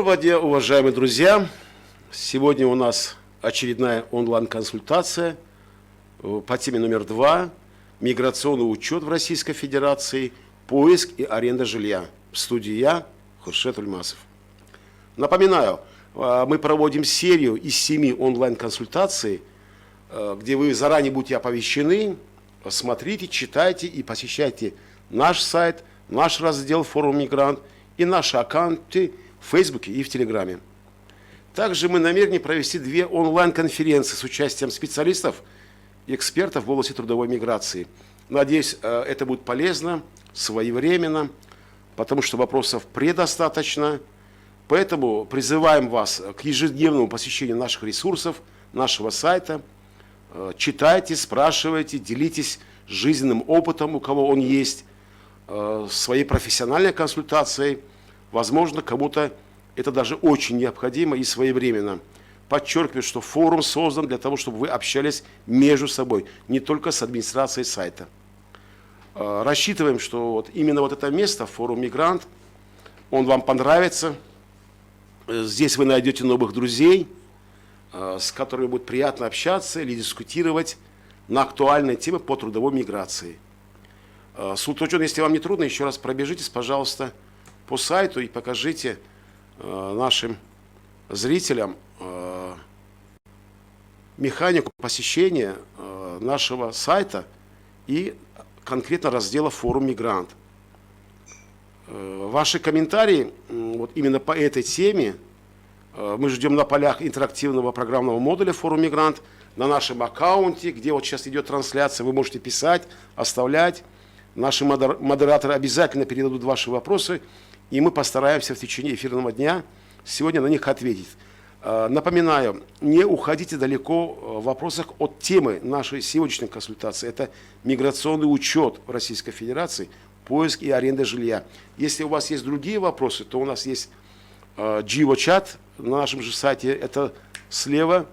Доброго дня, уважаемые друзья! Сегодня у нас очередная онлайн-консультация по теме номер 2 «Миграционный учет в Российской Федерации. Поиск и аренда жилья». В студии я, Хуршет Ульмасов. Напоминаю, мы проводим серию из 7 онлайн-консультаций, где вы заранее будете оповещены. Смотрите, читайте и посещайте наш сайт, наш раздел «Форум Мигрант» и наши аккаунты в Фейсбуке и в Телеграме. Также мы намерены провести 2 онлайн-конференции с участием специалистов и экспертов в области трудовой миграции. Надеюсь, это будет полезно, своевременно, потому что вопросов предостаточно. Поэтому призываем вас к ежедневному посещению наших ресурсов, нашего сайта. Читайте, спрашивайте, делитесь жизненным опытом, у кого он есть, своей профессиональной консультацией. Возможно, кому-то это даже очень необходимо и своевременно. Подчеркиваю, что форум создан для того, чтобы вы общались между собой, не только с администрацией сайта. Рассчитываем, что именно это место, форум «Мигрант», он вам понравится. Здесь вы найдете новых друзей, с которыми будет приятно общаться или дискутировать на актуальные темы по трудовой миграции. Султанчон, если вам не трудно, еще раз пробежитесь, пожалуйста, по сайту и покажите нашим зрителям механику посещения нашего сайта и конкретно раздела «Форум Мигрант». Ваши комментарии именно по этой теме мы ждем на полях интерактивного программного модуля «Форум Мигрант», на нашем аккаунте, где сейчас идет трансляция, вы можете писать, оставлять. Наши модераторы обязательно передадут ваши вопросы, и мы постараемся в течение эфирного дня сегодня на них ответить. Напоминаю, не уходите далеко в вопросах от темы нашей сегодняшней консультации. Это миграционный учет в Российской Федерации, поиск и аренда жилья. Если у вас есть другие вопросы, то у нас есть Дживо-чат на нашем же сайте. Это справа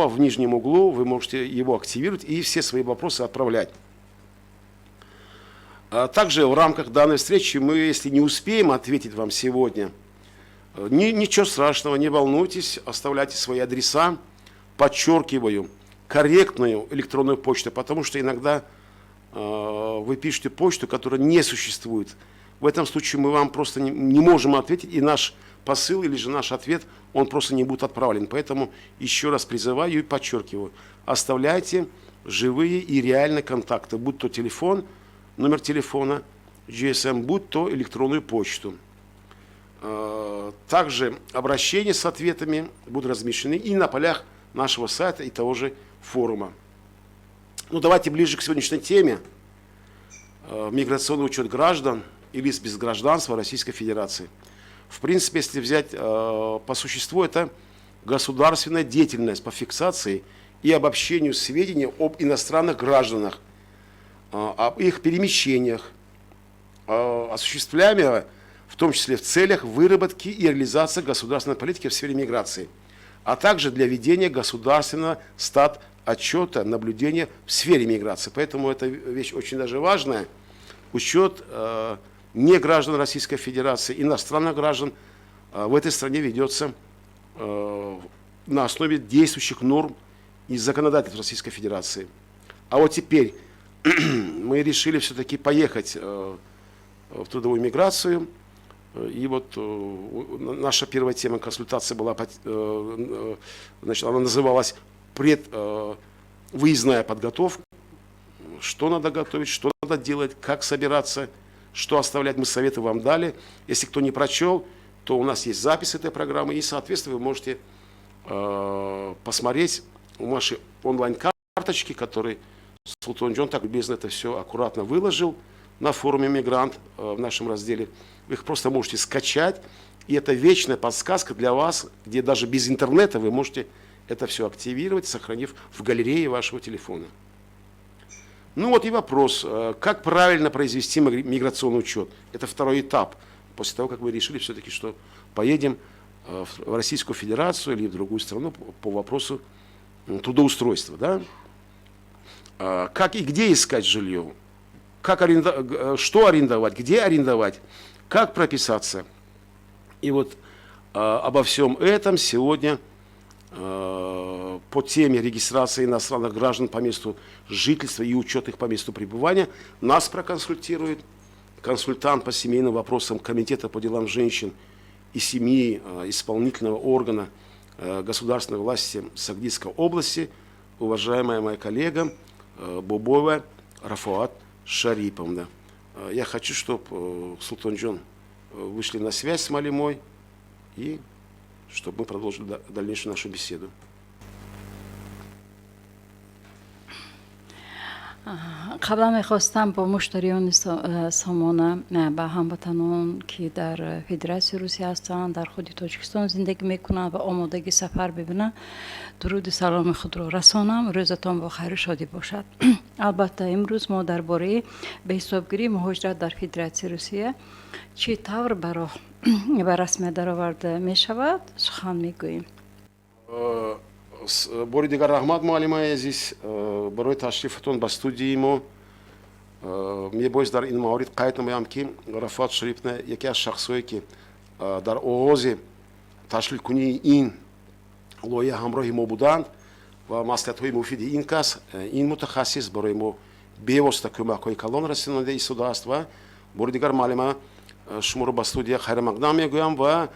в нижнем углу, вы можете его активировать и все свои вопросы отправлять. Также в рамках данной встречи мы, если не успеем ответить вам сегодня, ничего страшного, не волнуйтесь, оставляйте свои адреса, подчеркиваю, корректную электронную почту, потому что иногда вы пишете почту, которая не существует. В этом случае мы вам просто не можем ответить, и наш посыл или же наш ответ, он просто не будет отправлен. Поэтому еще раз призываю и подчеркиваю, оставляйте живые и реальные контакты, будь то телефон, номер телефона, GSM, будь то электронную почту. Также обращения с ответами будут размещены и на полях нашего сайта и того же форума. Давайте ближе к сегодняшней теме. Миграционный учет граждан и лиц без гражданства Российской Федерации. В принципе, если взять по существу, это государственная деятельность по фиксации и обобщению сведений об иностранных гражданах, об их перемещениях, осуществляемого в том числе в целях выработки и реализации государственной политики в сфере миграции, а также для ведения государственного стат-отчета наблюдения в сфере миграции. Поэтому эта вещь очень даже важная. Учет не граждан Российской Федерации, иностранных граждан в этой стране ведется на основе действующих норм и законодательств Российской Федерации. А вот теперь мы решили все-таки поехать в трудовую миграцию. И наша первая тема консультации была, она называлась «Выездная подготовка». Что надо готовить, что надо делать, как собираться, что оставлять, мы советы вам дали. Если кто не прочел, то у нас есть запись этой программы, и, соответственно, вы можете посмотреть наши онлайн-карточки, которые Султанчон так любезно это все аккуратно выложил на форуме «Мигрант» в нашем разделе. Вы их просто можете скачать, и это вечная подсказка для вас, где даже без интернета вы можете это все активировать, сохранив в галерее вашего телефона. И вопрос, как правильно произвести миграционный учет? Это второй этап, после того, как вы решили все-таки, что поедем в Российскую Федерацию или в другую страну по вопросу трудоустройства. Да? Как и где искать жилье? Что арендовать? Где арендовать? Как прописаться? И Обо всем этом сегодня по теме регистрации иностранных граждан по месту жительства и учета их по месту пребывания нас проконсультирует консультант по семейным вопросам Комитета по делам женщин и семьи исполнительного органа государственной власти Сагдийской области, уважаемая моя коллега Бобова Рафаат Шариповна. Я хочу, чтобы Султанджон вышли на связь с Малимой и чтобы мы продолжили дальнейшую нашу беседу. قبلا میخواستم با مشتریان سامانه و هموطنان که در فدراسیون روسیه هستند در خود تاجیکستان زندگی میکنند و آمادگی سفر ببینند درود سلام خود را رسانم. روزتان با خیر و شادی باشد. البته امروز ما درباره به حسابگیری مهاجرت در فدراسیون روسیه چی طور به رسمیت درآورده می شود سخن میگوییم. Бори дигар раҳмат муаллимаи азиз барои ташрифатон ба студии мо. Мебоист дар ин маврид қайд намоям ки Рафаат Шариповна яке аз шахсое ки дар оғози ташлилкунии ин лоиҳа ҳамроҳи мо буданд ва маслиҳатҳои муфиди ин кас, ин мутахассис барои мо бевосита кӯмакҳои калон расонанда истодааст ва бори дигар муаллима шуморо ба студия хайрамақдам мегӯям ва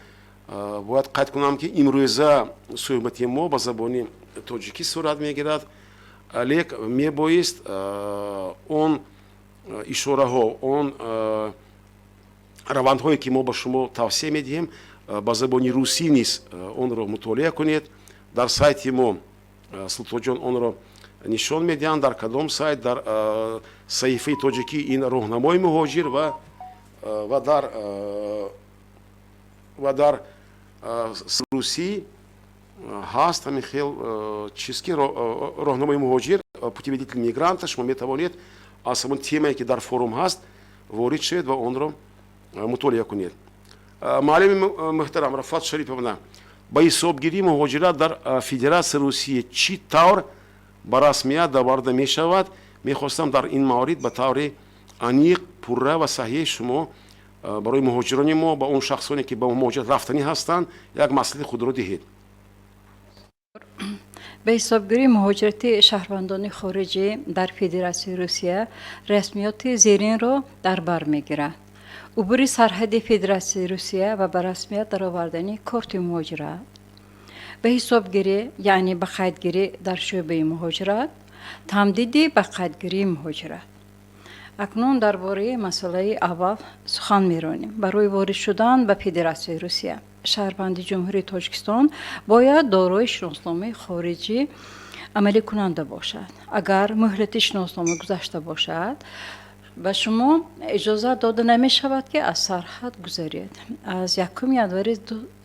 باید قید کنم که امروزه صحبت ما با زبان تاجیکی صورت میگیرد لیک میبایست اون اشاره ها اون روند هایی که ما با شما توصیه میدیم با زبان روسی نیز اون رو مطالعه کنید. در سایت ما سلطان جان اون رو نشان میدن در کدام سایت در صحیفه تاجیکی این راهنمای مهاجر و در Руси هست همین خیلی چیزکی راهنمای مهاجر پوتی‌ویدیتل میگرانت شما میتوانید از همون تیمی که در فوروم هست وارد شوید و آن را مطالعه کنید. معلم محترم رفعت شریفovna با حسابگیری مهاجرت در فدراسیون روسیه چی طور به رسمیت آورده می شود؟ میخواستم در این مورد به طور عمیق پرره و صحیح شما برای مهاجران ما با اون شخصانی که با مهاجرت رفتنی هستند یک مسئله خود رو دهید. به حسابگیری مهاجرت شهروندان خارجی در فدراسیون روسیه رسمیات زیرین را در بر میگیرد. عبور سرحد فدراسیون روسیه و به رسمیت درآوردن کارت مهاجرت. به حسابگیری یعنی به قیدگیری در شعبه مهاجرت، تمدید به قیدگیری مهاجرت. اکنون درباره مسئله اول سخن می‌رانیم. برای وارد شدن به فدراسیون روسیه شهروند جمهوری تاجیکستان باید دارای شناسنامه خارجی عملی کننده باشد. اگر مهلت شناسنامه گذشته باشد به شما اجازه داده نمی شود که از سرحد گذرید. از 1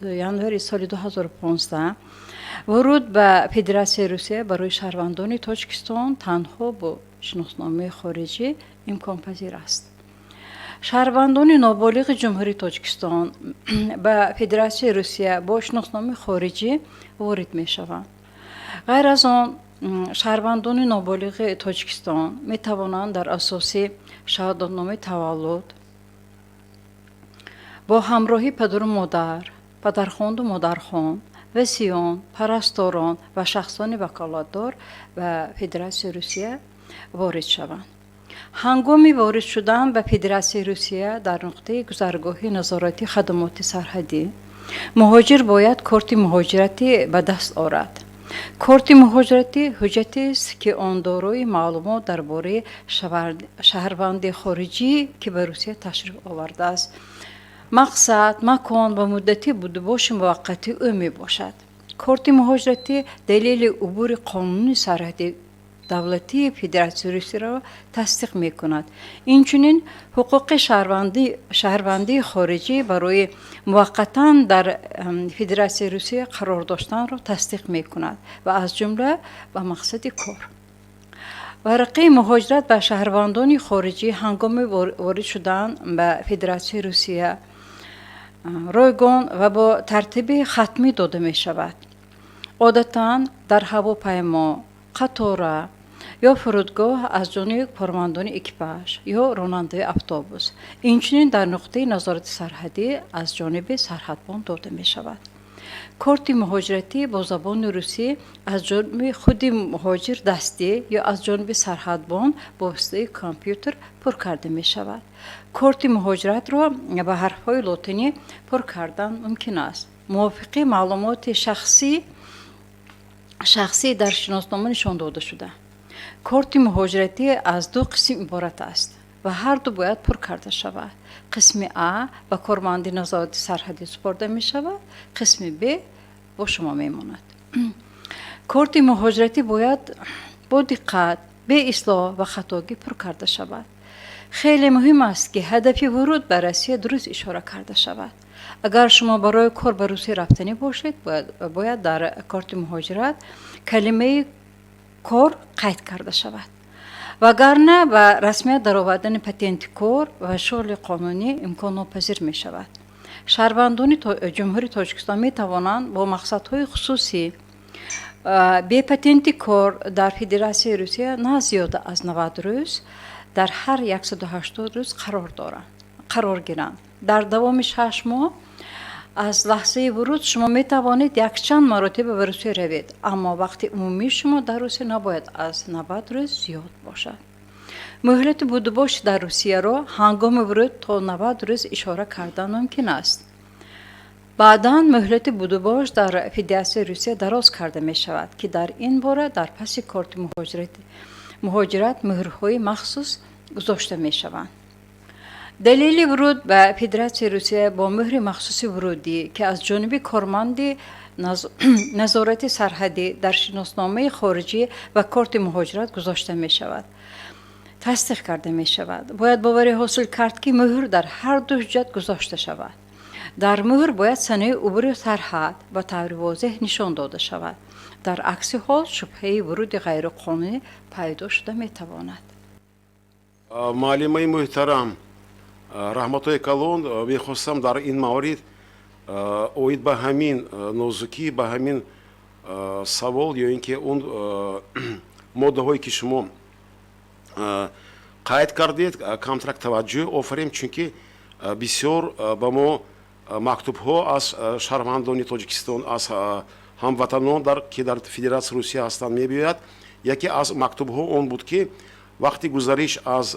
ژانویه سال 2015 ورود به فدراسیون روسیه برای شهروندان تاجیکستان تنها با شناسنامه خارجی امکان پذیر است. شهروندان نابالغ جمهوری تاجیکستان به فدراسیون روسیه با شناسنامه خارجی وارد می شوند. غیر از آن شهروندان نابالغ تاجیکستان می توانند در اساس شهادتنامه تولد با همراهی پدر و مادر، پدرخوانده و مادرخوان، وصیان، پرستاران و شخصان وکالتدار به فدراسیون روسیه وارد شوند. هنگام وارد شدن به فدراسیون روسیه در نقطه گذرگاه نظارتی خدمات سرحدی مهاجر باید کارت مهاجرتی به دست آورد. کارت مهاجرتی حجتی است که آن دارای معلومات درباره شهروند خارجی که به روسیه تشریف آورده است، مقصد، مکان و مدتی بودباش موقتی او می باشد. کارت مهاجرتی دلیل عبور قانونی سرحدی دولتی فدراسیون روسیه را تصدیق می کند. اینچنین حقوق شهروندی خارجی برای موقتا در فدراسیون روسیه قرار داشتن را تصدیق می کند و از جمله به مقصد کار. ورقه مهاجرت به شهروندان خارجی هنگام وارد شدن به فدراسیون روسیه رایگان و با ترتیب ختمی داده می شود. عادتاً در هواپیما، قطار ё фурудгоҳ аз ҷониби кормандони экипаж ё ронандаи автобус инчунин дар нуқтаи назорати сарҳадӣ аз ҷониби сарҳадбон дода мешавад. корти муҳоҷиратӣ бо забони русӣ аз ҷониби худи муҳоҷир дастӣ ё аз ҷониби сарҳадбон бо воситаи компютер пур карда мешавад. корти муҳоҷиратро ба ҳарфҳои лотинӣ пур кардан мумкин аст. мувофиқи маълумоти шахсӣ дар шиноснома нишон дода шуда. корти муҳоҷиратӣ аз ду қисм иборат аст ва ҳарду бояд пур карда шавад. қисми А ба корманди назорати сарҳадӣ супорда мешавад, қисми Б бо шумо мемонад. корти муҳоҷиратӣ бояд бо диққат, беислоҳ ва хатогӣ пур карда шавад. хеле муҳим аст ки ҳадафи вуруд ба Россия дуруст ишора карда шавад. агар шумо барои кор ба Русия рафтанӣ бошед, бояд дар корти муҳоҷират калимаи кор қайд карда шавад. вагарна ба расмият даровардани патенти кор ва шуғли қонунӣ имконнопазир мешавад. шаҳрвандони ҷумҳури Тоҷикистон метавонанд бо мақсадҳои хусусӣ бепатенти кор дар Федератсияи Русия на зиёда аз 90 рӯз дар ҳар 180 рӯз қарор гиранд. дар давоми 6 моҳ аз лаҳзаи вуруд шумо метавонед якчанд маротиба ба Русия равед, аммо вақти умумии шумо дар Русия набояд аз 90 рӯз зиёд бошад. муҳлати будубоши дар Русияро ҳангоми вуруд то 90 рӯз ишора кардан мумкин аст. баъдан муҳлати будубош дар Федератсияи Русия дароз карда мешавад, ки дар ин бора дар паси корти муҳоҷират муҳрҳои махсус гузошта мешаванд. далели вуруд ба Федератсияи Русия бо муҳри махсуси вурудӣ ки аз ҷониби корманди назорати сарҳадӣ дар шиносномаи хориҷӣ ва корти муҳоҷират гузошта мешавад, тасдиқ карда мешавад. бояд боварӣ ҳосил кард ки муҳр дар ҳар ду ҳуҷҷат гузошта шавад. дар муҳр бояд санаи убури сарҳад ба таври возеҳ нишон дода шавад. дар акси ҳол шубҳаи вуруди ғайриқонунӣ пайдо шуда метавонад. маълимаи муҳтарам, раҳматҳои калон, мехостам дар ин маврид оид ба ҳамин нозукӣ, ба ҳамин савол ё ин ки он моддаҳое ки шумо қайд кардед камтарак таваҷҷӯҳ офарем, чунки бисёр ба мо мактубҳо аз шаҳрвандони Тоҷикистон, аз ҳамватанон ки дар Федератсияи Русия ҳастанд мебиёяд. яке аз мактубҳо он буд ки вақти гузариш аз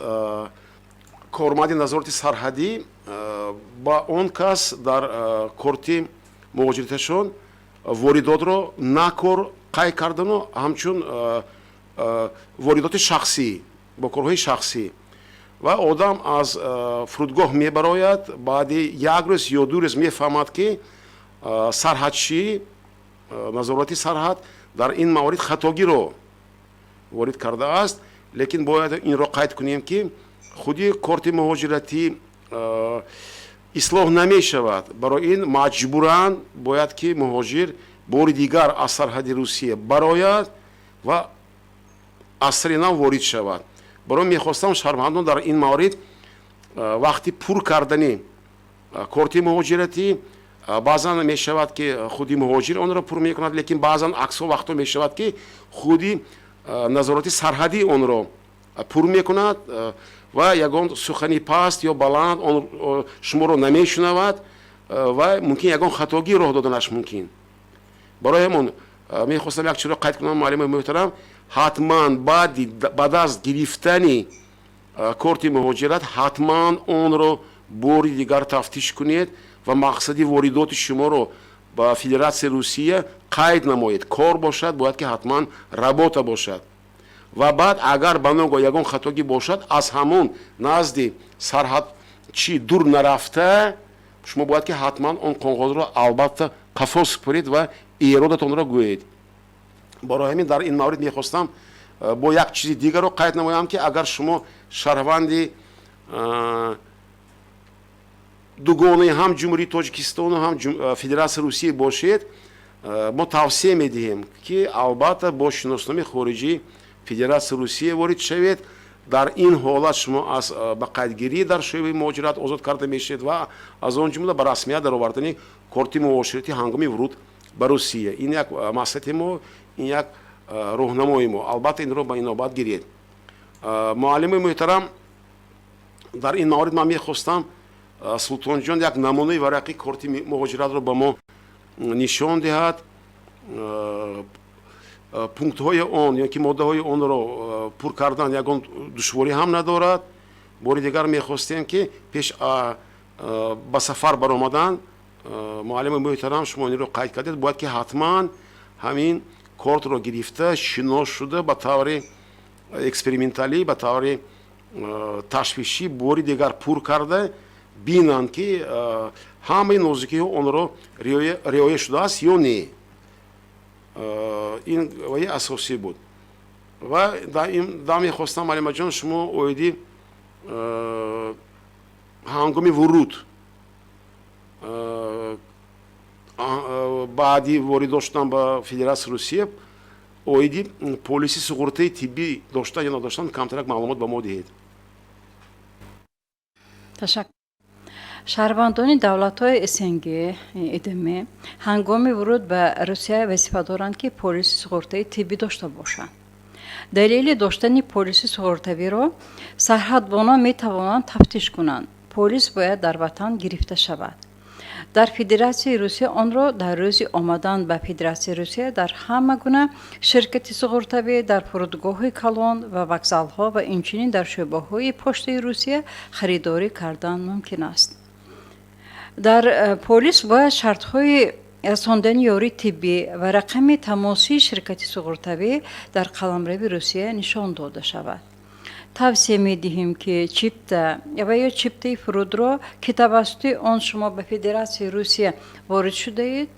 корманди назорати сарҳадӣ ба он кас дар корти муҳоҷираташон воридотро накор қайд кардану ҳамчун воридоти шахсӣ бо корҳои шахсӣ ва одам аз фурудгоҳ мебарояд, баъди як рӯз ё ду рӯз мефаҳмад ки сарҳадчӣ назорати сарҳад дар ин маврид хатогиро ворид кардааст. лекин бояд инро қайд кунем ки худи корти муҳоҷиратӣ ислоҳ намешавад. барои ин маҷбуран бояд ки муҳоҷир бори дигар аз сарҳади Русия барояд ва аз сари нав ворид шавад. барои мехостам шаҳрвандон дар ин маврид вақти пур кардани корти муҳоҷиратӣ баъзан мешавад ки худи муҳоҷир онро пур мекунад, лекин баъзан аксо вақто мешавад ки худи назорати сарҳадӣ онро пур мекунад ва ягон сухани паст ё баланд шуморо намешунавад ва мумкин ягон хатогӣ роҳ доданаш мумкин. барои ҳамон мехостам як чизро қайд кунам, маълимаи муҳтарам, ҳатман ба даст гирифтани корти муҳоҷират ҳатман онро бори дигар тафтиш кунед ва мақсади воридоти шуморо ба Федератсияи Русия қайд намоед. кор бошад, бояд ки ҳатман работа бошад. ва баъд агар ба ногоҳ ягон хатогӣ бошад, аз ҳамон назди сарҳад чӣ дур нарафта, шумо бояд ки ҳатман он қоғозро албатта қафос супоред ва иродатонро гӯед. барои ҳамин дар ин маврид мехостам бо як чизи дигарро қайд намоям ки агар шумо шаҳрванди дугонаи ҳам ҷумҳурии Тоҷикистону ҳам Федератсияи Русия бошед, мо тавсия медиҳем ки албатта бо шиносномаи хориҷии Федератсияи Русия ворид шавед. дар ин ҳолат шумо ба қайдгирӣ дар шӯъбаи муҳоҷират озод карда мешавед ва аз он ҷумла ба расмият даровардани корти муоширати ҳангоми вуруд ба Русия. ин як маслиҳати мо, ин як роҳнамои мо. Албатта инро ба инобат гиред. муаллими муҳтарам, дар ин маврид ман мехостам султонҷон як намунаи варақи корти муҳоҷиратро ба мо нишон диҳад. пунктҳои он ё ки моддаҳои онро пур кардан ягон душворӣ ҳам надорад. бори дигар мехостем ки пеш ба сафар баромадан, муаллими муҳтарам, шумо инро қайд кардед, бояд ки ҳатман ҳамин кортро гирифта, шинос шуда, ба таври эксперименталӣ, ба таври ташвишӣ бори дигар пур карда бинанд ки ҳамаи нозикиҳо онро риоя шудааст ё не. ин ваи асосӣ буд. ва дар мехостам алимаҷон шумо оиди ҳангоми вуруд баъди ворид доштан ба Федератсияи Русия оиди полиси суғуртаи тиббӣ доштан ё надоштан камтарак маълумот ба мо диҳед. ташаккур. шаҳрвандони давлатҳои СНГ идм ҳангоми вуруд ба Русия вазифа доранд ки полиси суғуртаи тиббӣ дошта бошанд. далели доштани полиси суғуртавиро сарҳадбонон метавонанд тафтиш кунанд. полис бояд дар ватан гирифта шавад. дар Федератсияи Русия онро дар рӯзи омадан ба Федератсияи Русия дар ҳама гуна ширкати суғуртавӣ, дар фурудгоҳи калон ва вокзалҳо ва инчунин дар шӯъбаҳои поштаи Русия харидорӣ кардан мумкин аст. дар полис бояд шартҳои расондани ёрии тиббӣ ва рақами тамосии ширкати суғуртавӣ дар қаламрави Русия нишон дода шавад. тавсия медиҳем ки чипта ва ё чиптаи фурудро ки тавассути он шумо ба Федератсияи Русия ворид шудаед,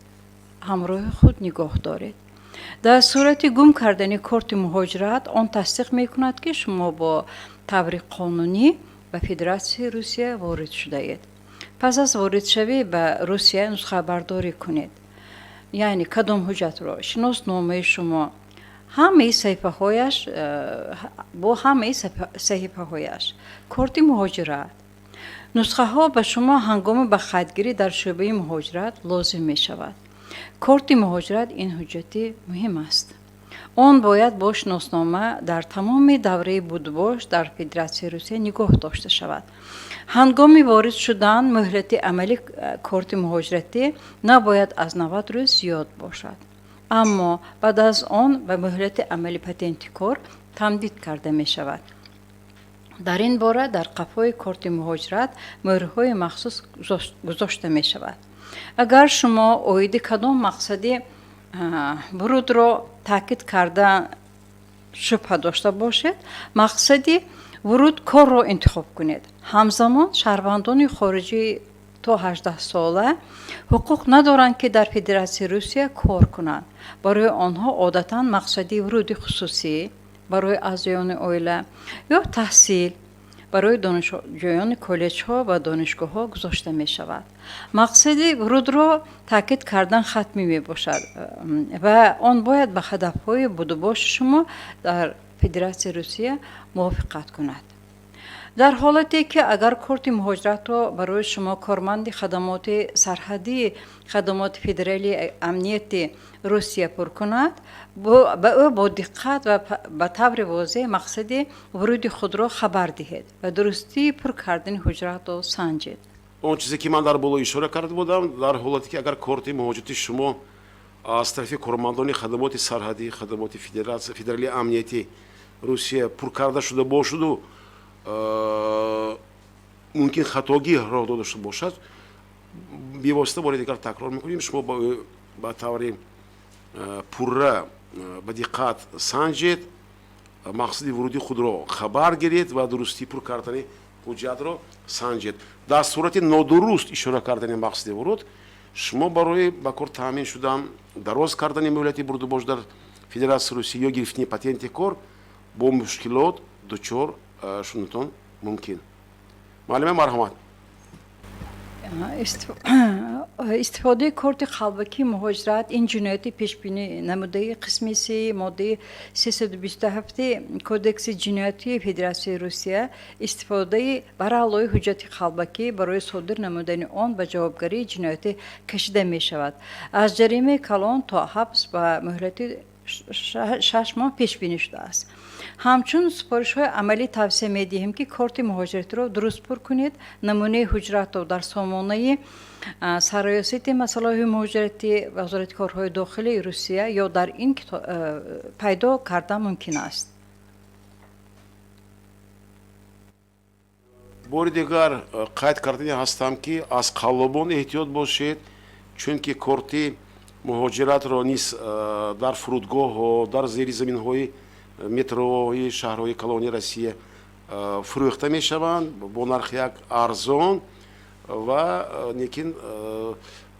ҳамроҳи худ нигоҳ доред. дар сурати гум кардани корти муҳоҷират, он тасдиқ мекунад ки шумо бо таври қонунӣ ба Федератсияи Русия ворид шудаед. пас аз воридшавӣ ба Русия нусхабардорӣ кунед. яъне кадом ҳуҷҷатро? шиносномаи шумо, ҳамаи саҳифаҳояш, бо ҳамаи саҳифаҳояш, корти муҳоҷират. нусхаҳо ба шумо ҳангоми ба хатгирӣ дар шӯъбаи муҳоҷират лозим мешавад. корти муҳоҷират ин ҳуҷҷати муҳим аст. он бояд бо шиноснома дар тамоми давраи будубош дар Федератсияи Русия нигоҳ дошта шавад. ҳангоми ворид шудан муҳлати амалии корти муҳоҷиратӣ набояд аз 90 рӯз зиёд бошад. аммо баъд аз он ба муҳлати амали патенти кор тамдид карда мешавад. дар ин бора дар қафои корти муҳоҷират мӯҳрҳои махсус гузошта мешавад. агар шумо оиди кадом мақсади вурудро таъкид карда шубҳа дошта бошед, мақсади вуруд корро интихоб кунед. ҳамзамон шаҳрвандони хориҷӣ то 18 сола ҳуқуқ надоранд ки дар Федератсияи Русия кор кунанд. барои онҳо одатан мақсади вуруди хусусӣ, барои аъзоёни оила ё таҳсил, барои донишҷӯёни коллеҷҳо ва донишгоҳҳо гузошта мешавад. мақсади вурудро таъкид кардан хатмӣ мебошад ва он бояд ба ҳадафҳои будубоши шумо дар Федератсияи Русия мувофиқат кунад. дар ҳолате ки агар корти муҳоҷиратро барои шумо корманди хадамоти сарҳадӣ, хадамоти федералии амнияти Русия пур кунад, ба ӯ бо диққат ва ба таври возеҳ мақсади вуруди худро хабар диҳед ва дурустии пур кардани ҳуҷратро санҷед. он чизе ки ман дар боло ишора карда будам, дар ҳолате ки агар корти муҳоҷирати шумо аз тарафи кормандони хадамоти сарҳадӣ, хадамоти федералии амнияти Русия пур карда шуда бошаду мумкин хатогӣ роҳ дода шуда бошад, бевосита бори дигар такрор мекунем, шумо ба таври пурра ба диққат санҷед, мақсади вуруди худро хабар гиред ва дурустии пур кардани ҳуҷҷатро санҷед. дар сурати нодуруст ишора кардани мақсади вуруд, шумо барои ба кор таъмин шудан дароз кардани муҳлати бурдубош дар Федератсияи Русия ё гирифтани патенти кор бо мушкилот дучор шунатон мумкин. муаллима марҳамат. истифодаи корти қалбакии муҳоҷират ин ҷинояти пешбинӣ намудаи қисми 3 моддаи 327 кодекси ҷиноятии Федератсияи Русия истифодаи бараълои ҳуҷҷати қалбакӣ барои содир намудани он ба ҷавобгарии ҷиноятӣ кашида мешавад. аз ҷаримаи калон то ҳабс ба муҳлати 6 ماه پیش بینی شده است. همچون سپارش‌های عملی توصیه می‌دهیم که کارت مهاجرت را درست پر کنید. نمونه حجرت را در سامانه سرایاسیت مسائل مهاجرتی وزارت کارهای داخلی روسیه یا در این پیدا کردن ممکن است. بار دیگر قید کردنی هستم که از قلبان احتیاط باشید چون که کارت مهاجرت را نیز در فرودگاه و در زیر زمین های متروهای شهرهای کلانی روسیه فروخته می شوند با نرخ یک ارزان و لیکن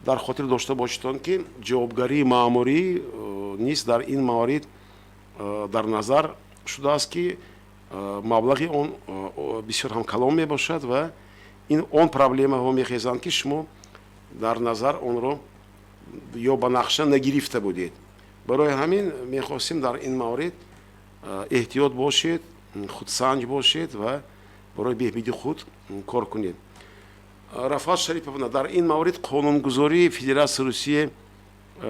در خاطر داشته باشید که جوابگاری ماموری نیز در این موارد در نظر شده است که مبلغی اون بسیار هم کلان می باشد و این اون پرابلم ها می خیزند که شما در نظر اون رو یا با نقشه نگرفته بودید. برای همین می خواستیم در این مورد احتیاط باشید، خودسنج باشید و برای بهبودی خود کار کنید. رفعت شریفovna در این مورد قانونگذاری فدراسیای روسیه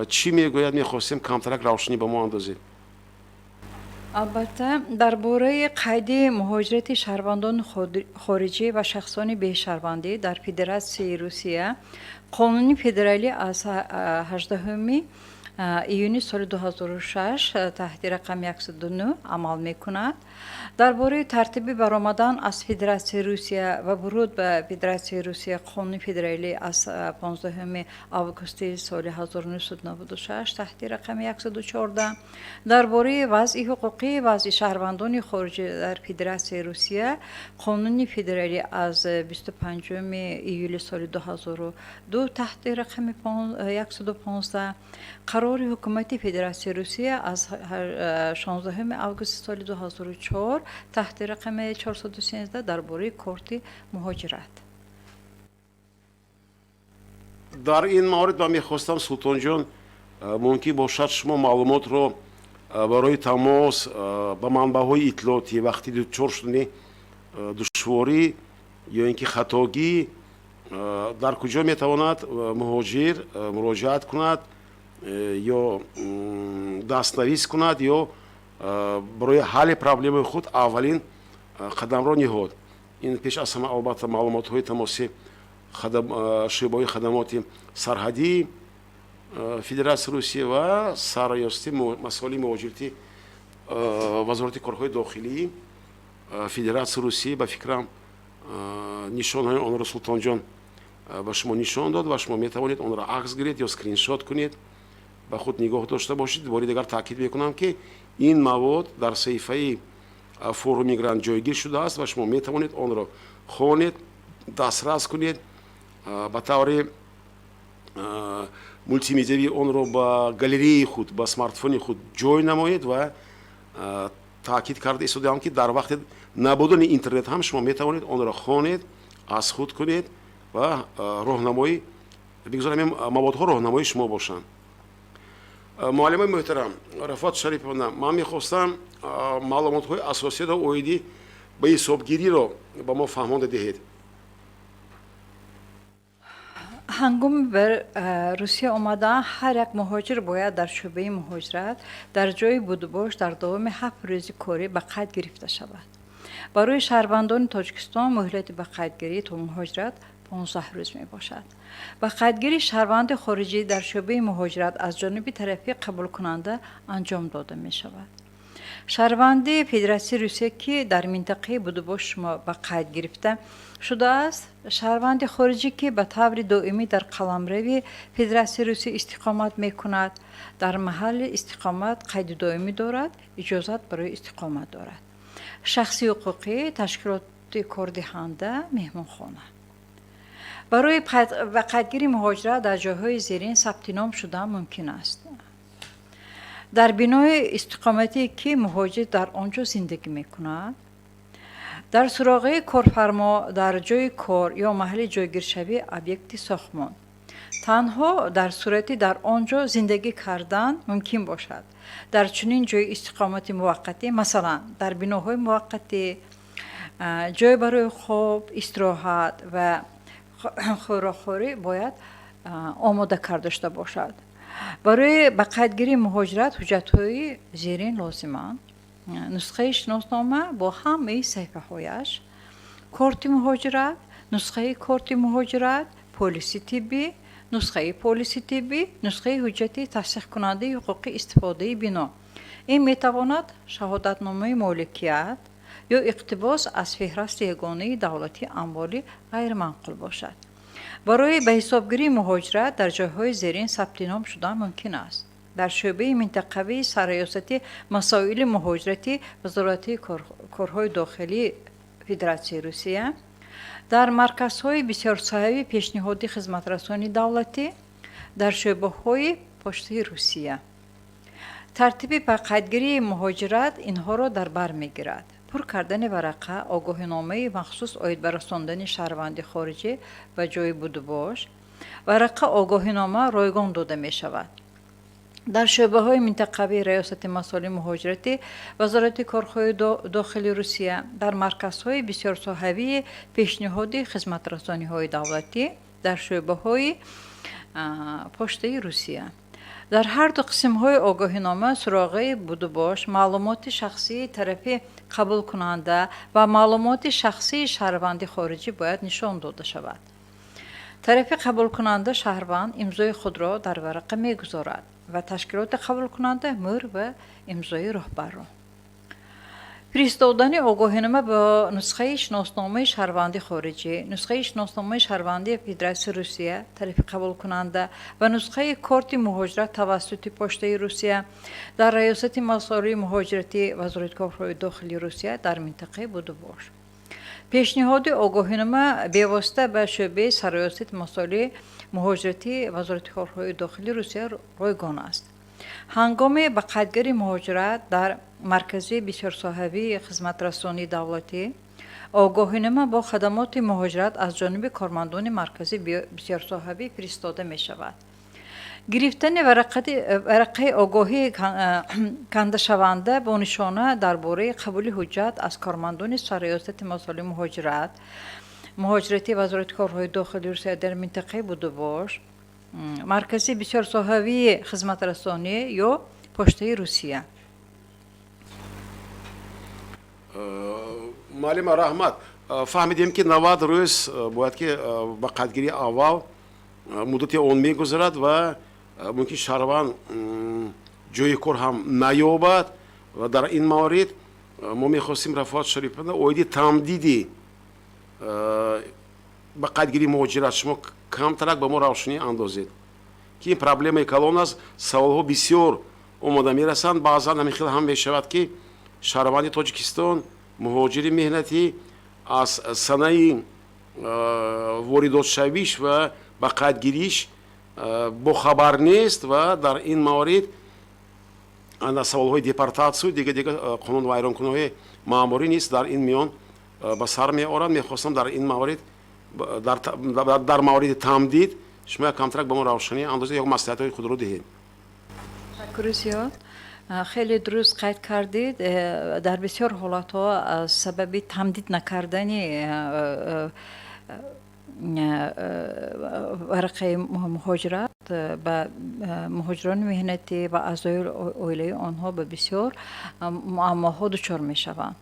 چی میگوید؟ می خواستیم کمترک روشنی به ما اندازید. البته درباره قید مهاجرت شهروندان خارجی و شخصان بی شهروندی در فدراسیای روسیه قانون فدرالی از 18 ایونی سال 2006 تحت رقم 109 عمل میکند. درباره ترتیب برآمدن از فدراسیای روسیه و ورود به فدراسیای روسیه قانون فدرالی از 15 آگوست سال 1996 تحت رقم 114 درباره وضع حقوقی وضع شهروندان خارجی در فدراسیای روسیه قانون فدرالی از 25 ایول سال 2002 تحت رقم 115 قرار حکومت فدراسیای روسیه از 16 آگوست سال 2004 تحت رقم 413 درباره کارت مهاجرت. در این مورد من میخواستم سلطان جان ممکن باشد شما معلومات رو برای تماس با منبع‌های اطلاعاتی وقتی دچار شدن دشواری یا اینکه خطاگی در کجا میتواند مهاجر مراجعت کند یا دستنویس کند یا برای حل پرابلم خود اولین قدم را نهاد. این پیش از همه البته معلومات های تماسی شعبه خدمات سرحدی فدراسیای روسیه و سرایاستی مسائل مهاجرتی وزارت کارهای داخلی فدراسیای روسیه به فکرم نشان های آن را سلطان جان به شما نشان داد و شما می توانید آن را عکس گیرید یا اسکرین شات کنید به خود نگاه داشته باشید. بار دیگر تاکید میکنم که این مواد در صفحه فورум میگرانت جایگیر شده است و شما می توانید آن را خوانید، دسترس کنید، به طور مولتی مدیوی آن را با گالری خود با سمارتفون خود جای نمایید و تاکید کرده ایستادم که در وقت نبودن اینترنت هم شما می توانید آن را خوانید، از خود کنید و راهنمایی بگذاریم موادها راهنمایی شما باشند. معلم محترم رفعت شریفovna من میخواستم معلومات های اساسی را اویدی به حسابگیری را با ما فهمانده دهید. هنگام بر روسیه آمدن هر یک مهاجر باید در شعبه مهاجرت در جای بود و باش در دوام 7 روز کاری به قید گرفته شود. برای شهروندان تاجیکستان مهلت به قیدگیری تا مهاجرت 15 روز می باشد. و قیدگیری شهروند خارجی در شعبه مهاجرت از جانب طرف قبول کننده انجام داده می شود. شهروند فدراسیای روسیه که در منطقه بود و باش شما به قید گرفته شده است، شهروند خارجی که به طور دائمی در قلمرو فدراسیای روسیه استقامت می کند، در محل استقامت قید دائمی دارد، اجازت برای استقامت دارد. شخصی حقوقی، تشکیلات کاردهنده، مهمانخانه. برای قیدگیری مهاجرت در جاهای زیرین ثبت نام شدن ممکن است. در بنای استقامتی که مهاجر در آنجا زندگی میکند، در سراغ کارفرما در جای کار یا محل جایگیرشوی ابیکت ساختمان، تنها در صورتی در آنجا زندگی کردن ممکن باشد. در چنین جای استقامت موقتی، مثلا در بناهای موقتی، جای برای خواب، استراحت و خوراکخوری باید آماده کرده داشته باشد. برای به قیدگیری مهاجرت حجت‌های زیرین لازمند. نسخه شناسنامه با همه صفحه‌هایش، کارت مهاجرت، نسخه کارت مهاجرت، پلیسی طبی، نسخه پلیسی طبی، نسخه حجت تصدیق کننده حقوق استفاده بنا. این میتواند شهادتنامه مالکیت یا اقتباس از فهرست یگانه دولتی اموال غیر منقول باشد. برای به حسابگیری مهاجرت در جاهای زیرین ثبت نام شدن ممکن است. در شعبه منطقوی سرریاستی مسائل مهاجرتی وزارت کارهای داخلی فدراسیون روسیه، در مرکزهای بسیار صاحب پیشنهادی خدمترسانی دولتی، در شعبه‌های پشتی روسیه. ترتیب به قیدگیری مهاجرت اینها را در بر میگیرد: پر کردن ورقه آگاهینامه مخصوص عاید به رساندن شهروند خارجی و جای بود و باش. ورقه آگاهینامه رایگان داده می شود. در شعبه های منطقوی ریاست مسائل مهاجرتی وزارت کارهای داخلی روسیه، در مرکزهای بسیار صاحبی پیشنهادی خدمترسانی های دولتی، در شعبه های پشتی روسیه. در هر دو قسم های آگاهینامه سراغ بود و باش، معلومات شخصی طرف قبول کننده و معلومات شخصی شهروند خارجی باید نشان داده شود. طرف قبول کننده شهروند امضای خود را در ورقه میگذارد و تشکیلات قبول کننده مهر و امضای رهبر را. فرستادن آگاهینامه با نسخه شناسنامه شهروند خارجی، نسخه شناسنامه شهروندی فدراسیون روسیه طرف قبول کننده و نسخه کارت مهاجرت توسط پشته روسیه در ریاست مسائل مهاجرتی وزارت کارهای داخلی روسیه در منطقه بود و باش. پیشنهاد آگاهینامه بیواسطه به شعبه سرریاست مسائل مهاجرتی وزارت کارهای داخلی روسیه رایگان است. هنگام به قیدگیری مهاجرت در مرکزی بسیار صاحبی خدمترسانی دولتی، آگاهینامه با خدمات مهاجرت از جانب کارمندان مرکزی بسیار صاحبی فرستاده می شود. گرفتن ورقه آگاهی کنده شونده با نشانه درباره قبول حجت از کارمندان سرریاست مسائل مهاجرتی وزارت کارهای داخلی روسیه در منطقه بود و باش، مرکزی بسیار صاحبی خدمترسانی یا پشته روسیه. معلم رحمت، فهمیدیم که 90 روز باید که با قیدگیری اول مدت اون میگذرد و ممکن شهروند جای کار هم نیابد و در این مورد ما میخواستیم رفعت شریفانه عاید تمدیدی با قیدگیری مهاجرت شما کمترک به ما روشنی اندازید که این پرابلم کلان است. سوالها بسیار اومده میرسند، بعضا همین خیلی هم میشود که شهروند تاجیکستان مهاجر مهنتی از سنه واردات شویش و با قیدگیریش با خبر نیست و در این مورد انا سوالهای دیپورتاسیون دیگه قانون ویرانکنی ماموری نیست در این میان به سر میآورند. میخواستم در این مورد در مورد تمدید شما کمترک به ما روشنی اندازه یک مصلحت‌های خود رو دهید. تشکر زیاد. خیلی درست قید کردید. در بسیار حالت‌ها از سبب تمدید نکردن ورقه مهاجرت به مهاجران مهنتی و اعضای عائله آنها به بسیار معماها دچار می‌شوند.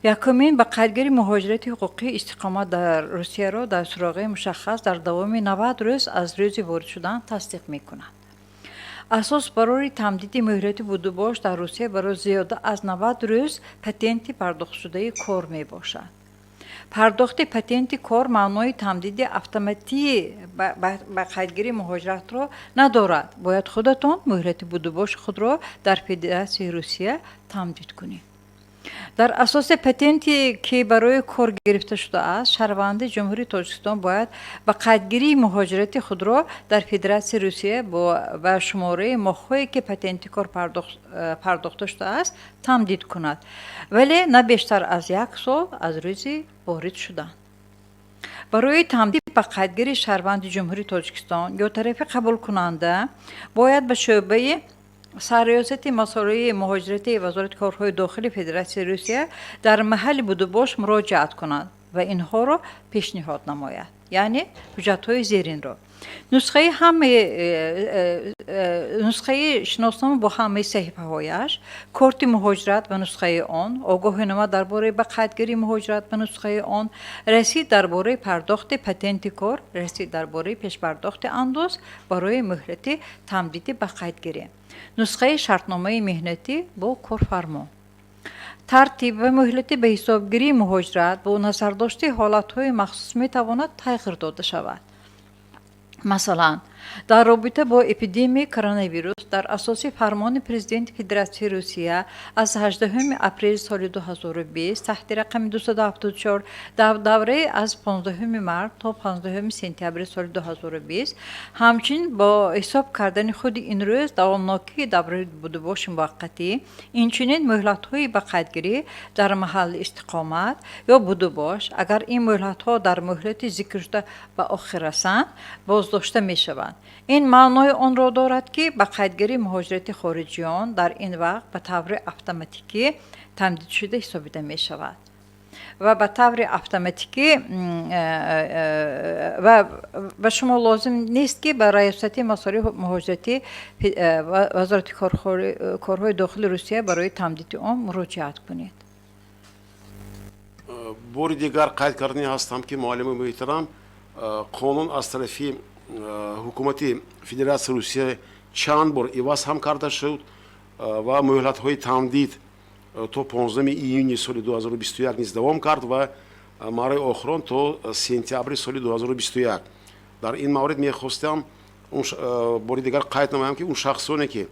یکمین به قیدگیری مهاجرت حقوقی استقامت در روسیه را در سراغ مشخص در دوام 90 روز از روز وارد شدن تصدیق می‌کند. اساس برای تمدید مهلت بود و باش در روسیه برای زیاده از 90 روز پتنت پرداخت شده کار می باشد. پرداخت پتنت کار معنای تمدید اتوماتیک به قیدگیری مهاجرت را ندارد. باید خودتان مهلت بود و باش خود را در فدراسیون روسیه تمدید کنید. در اساس پتنتی که برای کار گرفته شده است، شهروند جمهوری تاجیکستان باید با قیدگیری مهاجرت خود را در فدراسیون روسیه با شماره ماه‌هایی که پتنت کار پرداخته شده است تمدید کند، ولی نه بیشتر از 1 سال از روز وارد شدن. برای تمدید به قیدگیری شهروند جمهوری تاجیکستان یا طرف قبول کننده باید به شعبه سرریاست مسائل مهاجرتی وزارت کارهای داخلی فدراسیون روسیه در محل بود و باش مراجعت کنند و اینها را پیشنهاد نماید. یعنی حجت‌های زیرین رو نسخه شناسنامه با همه صحیفه‌هایش، کارت مهاجرت به نسخه آن، آگاهینامه درباره بقیه‌گیری مهاجرت به نسخه آن، رسید درباره پرداخت پتنت کار، رسید درباره پیش پرداخت اندوز برای مهلت تمدید بقیه‌گیری، نسخه شرطنامه مهنتی با کارفرما. ترتیب و مهلت به حسابگیری مهاجرت با نظرداشت حالت‌های مخصوص می‌تواند تغییر داده شود. مثلا در رابطه با اپیدمی کرونا ویروس در اساس فرمان پرزیدنت فدراسیون روسیه از 18 اپریل سال 2020 تحت رقم 274 در دوره از 15 مارس تا 15 سپتامبر سال 2020 همچنین با حساب کردن خود این روز دوامناکی دوره بودباش موقتی اینچنین مهلت‌های بقیه‌گیری در محل استقامت یا بودباش اگر این مهلت‌ها در مهلت ذکر شده به آخر رسند بازداشته می‌شوند. این معنای آن را دارد که بقیه‌گیری مهاجرت خارجیان در این وقت به طور اتوماتیکی تمدید شده حسابیده می شود و به طور اتوماتیکی و شما لازم نیست که به ریاست مصارف مهاجرتی وزارت کارهای داخلی روسیه برای تمدید آن مراجعت کنید. بار دیگر قید کرده هستم که معلم محترم قانون از طرف حکومت فدراسیون روسیه چند بار عوض هم کرده شد و مهلت های تمدید تا 15 ایون سال 2021 نیز دوام کرد و مارای آخران تا سپتامبر سال 2021. در این مورد میخواستم بار دیگر قید نمایم که اون شخصانی که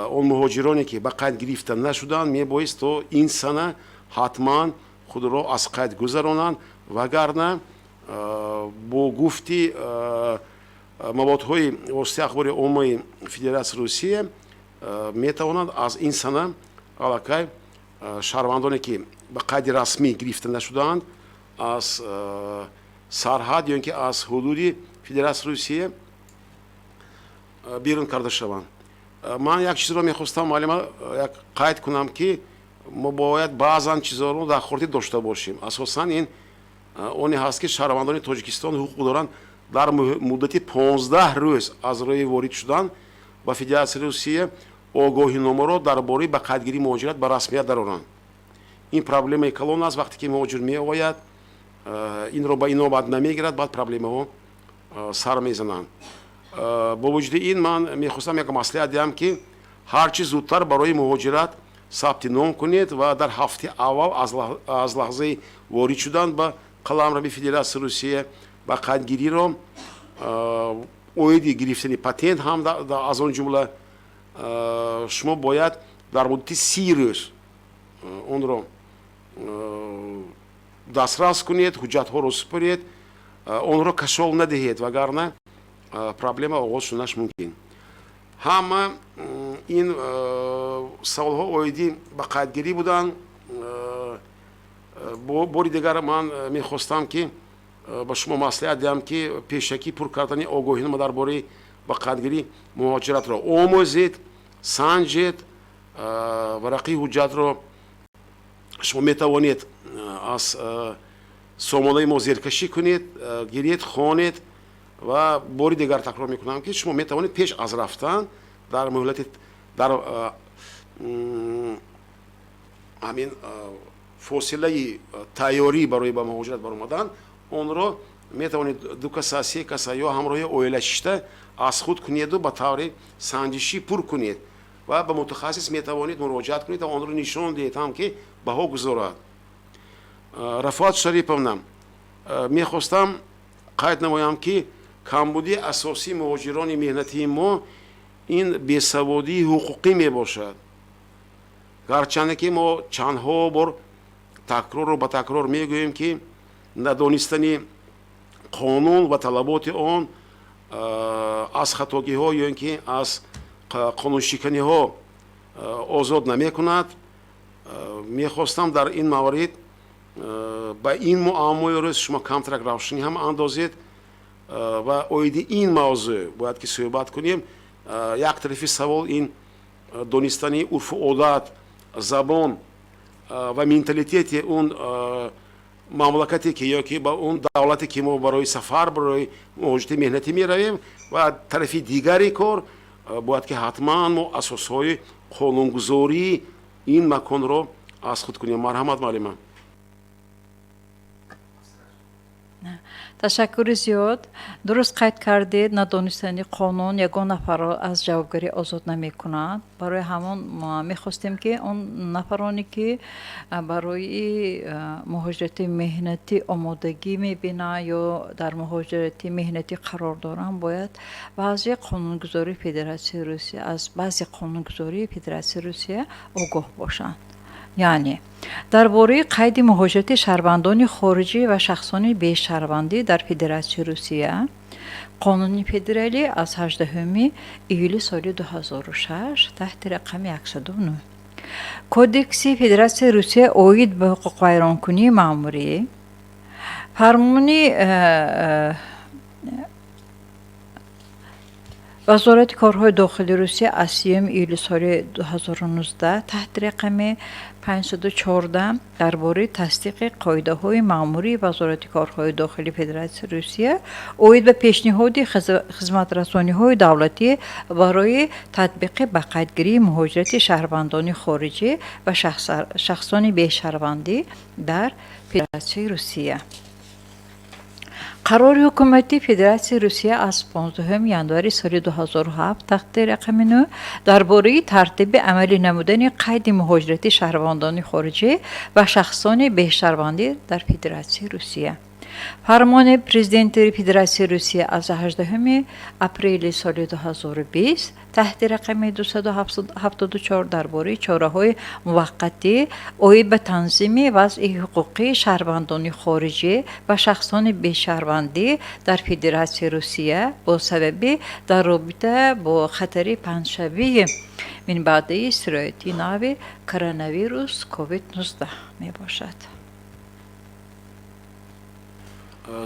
اون مهاجرانی که به قید گرفته نشدند میبایست تا این سنه حتما خود را از قید گذرانند وگرنه با گفتی موادهای واسطه اخبار عمومی فدراسیون روسیه میتوانند از این سنه علاقه شهروندانی که به قید رسمی گرفته نشدند از سرحد یا اینکه از حدود فدراسیون روسیه بیرون کرده شوند. من یک چیز را میخواستم معلومه یک قید کنم که ما باید بعضا چیزها رو در خاطر داشته باشیم. اساسا این اونی هست که شهروندان تاجیکستان حقوق دارند در مدت 15 روز از راه وارد شدن با فدراسیون روسیه آگاهینامه را درباره بقیه‌گیری مهاجرت به رسمیت درآورند. این پروبلم کلان است. وقتی که مهاجر میآید این را به این نوبت نمیگیرد بعد پروبلم ها سر میزنند. با وجود این من میخواستم یک مصلحت دهم که هر چه زودتر برای مهاجرت ثبت نام کنید و در هفته اول از لحظه وارد شدن به قلمرو فدراسیون روسیه بقیه‌گیری را اویدی گرفتن پتنت هم از آن جمله شما باید در مدت 30 روز اون را دسترس کنید، حجت ها را سپرید، اون را کشال ندهید وگرنه پروبلم آغاز شدنش ممکن. همه این سوال ها اویدی بقیه‌گیری بودن. باری دیگر من میخواستم که با شما مصلحت دهم که پیشکی پر کردن آگاهینامه درباره بقیه‌گیری مهاجرت را آموزید، سنجید، ورقی حجت را شما میتوانید از سامانه ما زیرکشی کنید، گیرید، خوانید و باری دیگر تکرار میکنم که شما میتوانید پیش از رفتن در مهلت در همین فاصله تیاری برای به مهاجرت برآمدن اون را میتوانید دو کس سه کس یا همراه اویل شده از خود کنید و به طور سنجشی پر کنید و به متخصص میتوانید مراجعت کنید و آن را نشان دهید هم که بها گذارد. رفعت شریفم میخواستم قید نمایم که کمبودی اساسی مهاجران مهنتی ما این بیسوادی حقوقی می باشد. گرچنده که ما چندها بار تکرار و به تکرار میگوییم که ندانستن قانون و طلبات آن از خطاگی ها یا اینکه از قانون شکنی ها آزاد نمی کند. میخواستم در این موارد با این معمای روز شما کمتر روشنی هم اندازید و اویدی این موضوع باید که صحبت کنیم. یک طرفی سوال این دانستن عرف و عادت، زبان و منتالیتی اون мамлакате ки ёки ба он давлате ки мо барои сафар барои муҳоҷирати меҳнатӣ меравем ва тарафи дигари кор бояд ки ҳатман мо асосҳои қонунгузории ин маконро аз худ кунем. Марҳамат маълима. ташаккури зиёд. дуруст қайд кардед, надонистани қонун ягон нафарро аз ҷавобгарӣ озод намекунад. барои ҳамон мехостем ки он нафароне ки барои муҳоҷирати меҳнатӣ омодагӣ мебинанд ё дар муҳоҷирати меҳнатӣ қарор доранд, бояд баъзе қонунгузории Федератсияи Русия аз баъзе қонунгузории Федератсияи Русия огоҳ бошанд. яъне дар бораи қайди муҳоҷирати шаҳрвандони хориҷӣ ва шахсони бешаҳрвандӣ дар Федератсияи Русия қонуни федералӣ аз 18 июли соли 2006 таҳти рақами 109 кодекси Федератсияи Русия оид ба ҳуқуқвайронкунии маъмурӣ фармони вазорати корҳои дохилии Русия аз 3 июли соли 2019 таҳти рақами 514 дар бораи тасдиқи қоидаҳои маъмурии вазорати корҳои дохилии Федератсияи Русия оид ба пешниҳоди хизматрасониҳои давлатӣ барои татбиқи ба қайдгирии муҳоҷирати шаҳрвандони хориҷӣ ва шахсони бешаҳрвандӣ дар Федератсияи Русия. қарори ҳукумати Федератсияи Русия аз 15 январи соли 2007 таҳти рақами 9 дар бораи тартиби амалӣ намудани қайди муҳоҷирати шаҳрвандони хориҷӣ ва шахсони бешаҳрвандӣ дар Федератсияи Русия. фармони президенти Федератсияи Русия аз 18 апрели соли 2020 таҳти рақами 274 дар бораи чораҳои муваққатӣ оид ба танзими вазъи ҳуқуқии шаҳрвандони хориҷӣ ва шахсони бешаҳрвандӣ дар Федератсияи Русия бо сабаби дар робита бо хатари панҷшавии минбаъдаи сироятии нави коронавирус COVID-19 мебошад.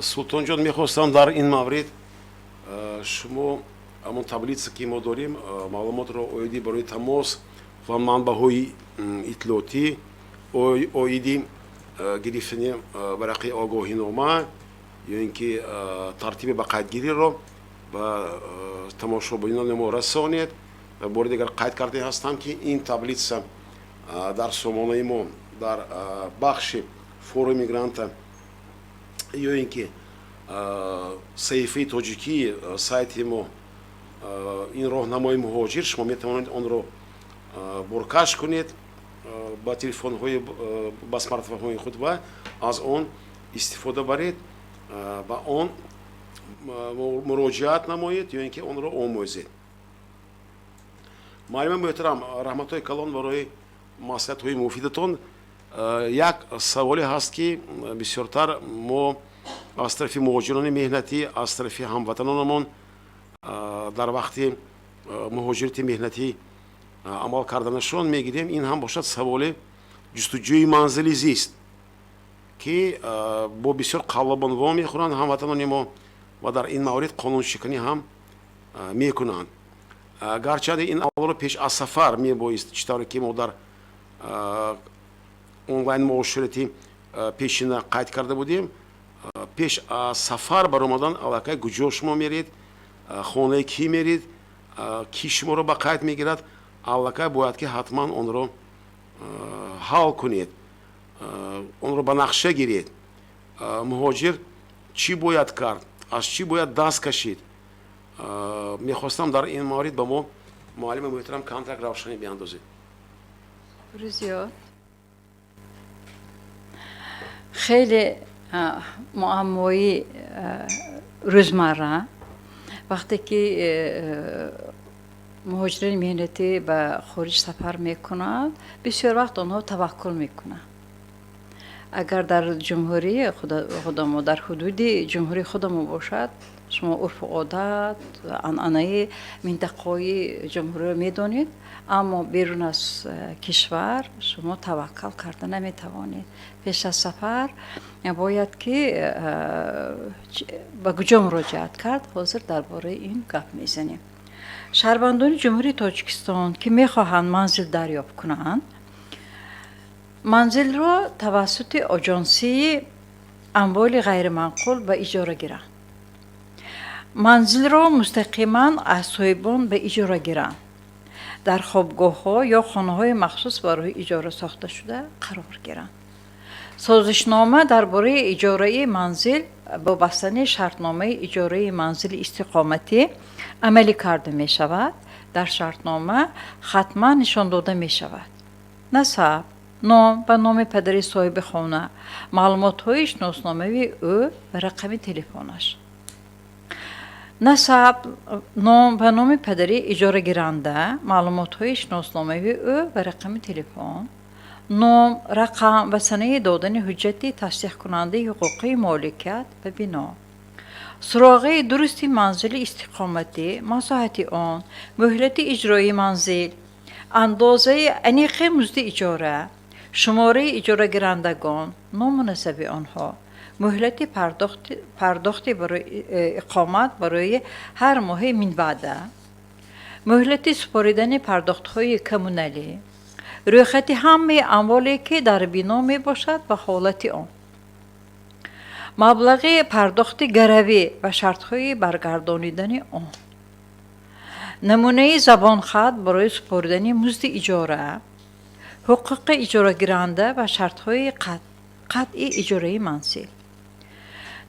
султонҷон, мехостам дар ин маврид шумо ҳамон таблица ки мо дорем маълумотро оиди барои тамос ва манбаъҳои иттилоотӣ оиди гирифтани варақи огоҳинома ё ин ки тартиби ба қайдгириро ба тамошобинони мо расонед. бори дигар қайд карда ҳастам ки ин таблица дар сомонаи мо дар бахши форуми гранта ё ин ки саҳифаи тоҷикии сайти мо ин роҳнамои муҳоҷир шумо метавонед онро боркаш кунед ба телефонҳои ба смартфонҳои худ ва аз он истифода баред, ба он муроҷиат намоед ё ин ки онро омӯзед. маълима муҳтарам, раҳматҳои калон барои маслиҳатҳои муфидатон. як саволе ҳаст ки бисёртар мо аз тарафи муҳоҷирони меҳнатӣ аз тарафи ҳамватанонамон дар вақти муҳоҷирати меҳнатӣ амал карданашон мегирем. ин ҳам бошад саволи ҷустуҷӯи манзили зист ки бо бисёр қаллобонво мехӯранд ҳамватанони мо ва дар ин маврид қонуншиканӣ ҳам мекунанд. гарчанде ин аввало пеш аз сафар мебоист чӣ тавре ки мо дар онлайн муоширати пешина қайд карда будем. пеш аз сафар баромадан аллакай куҷо шумо меред, хонаи кӣ меред, кӣ шуморо ба қайд мегирад, аллакай бояд ки ҳатман онро ҳал кунед, онро ба нақша гиред. муҳоҷир чӣ бояд кард, аз чӣ бояд даст кашид. мехостам дар ин маврид ба мо муаллими муҳтарам камтар равшанӣ биандозед. зиёд хеле муаммои рӯзмарра вақте ки муҳоҷирони меҳнатӣ ба хориҷ сафар мекунанд, бисёр вақт онҳо таваккул мекунанд. агар дар ҷумҳурии худамо дар ҳудуди ҷумҳурии худамо бошад, шумо урфу одат анъанаи минтақаҳои ҷумҳуриро медонед, аммо берун аз кишвар шумо таваккал карда наметавонед. пеш аз сафар бояд ки ба куҷо муроҷиат кард. ҳозир дар бораи ин гап мезанем. шаҳрвандони ҷумҳурии Тоҷикистон ки мехоҳанд манзил дарёфт кунанд, манзилро тавассути оҷонсии амволи ғайриманқул ба иҷора гиранд. манзилро мустақиман аз соҳибон ба иҷора гиранд. дар хобгоҳҳо ё хонаҳои махсус барои иҷора сохта шуда қарор гиранд. созишнома дар бораи иҷораи манзил бо бастани шартномаи иҷораи манзили истиқоматӣ амалӣ карда мешавад. дар шартнома хатман нишон дода мешавад насаб, ном ва номи падари соҳиби хона, маълумотҳои шиносноамаи ӯ ва рақами телефонаш. насаб, ном ва номи падари иҷорагиранда, маълумотҳои шиносноамаи ӯ ва рақами телефон, ном, рақам ва санаи додани ҳуҷҷати тасдиқкунандаи ҳуқуқии моликият ба бино, суроғи дурусти манзили истиқоматӣ, масоҳати он, муҳлати иҷрои манзил, андозаи аниқи музди иҷора, шумораи иҷорагирандагон, ному насаби онҳо, муҳлати пардохти барои иқомат барои ҳар моҳи минбаъда, муҳлати супоридани пардохтҳои коммуналӣ, рӯйхати ҳамаи амволе ки дар бино мебошад ва ҳолати он, маблағи пардохти гаравӣ ва шартҳои баргардонидани он, намунаи забонхат барои супоридани музди иҷора, ҳуқуқи иҷорагиранда ва шартҳои қатъи иҷораи манзил.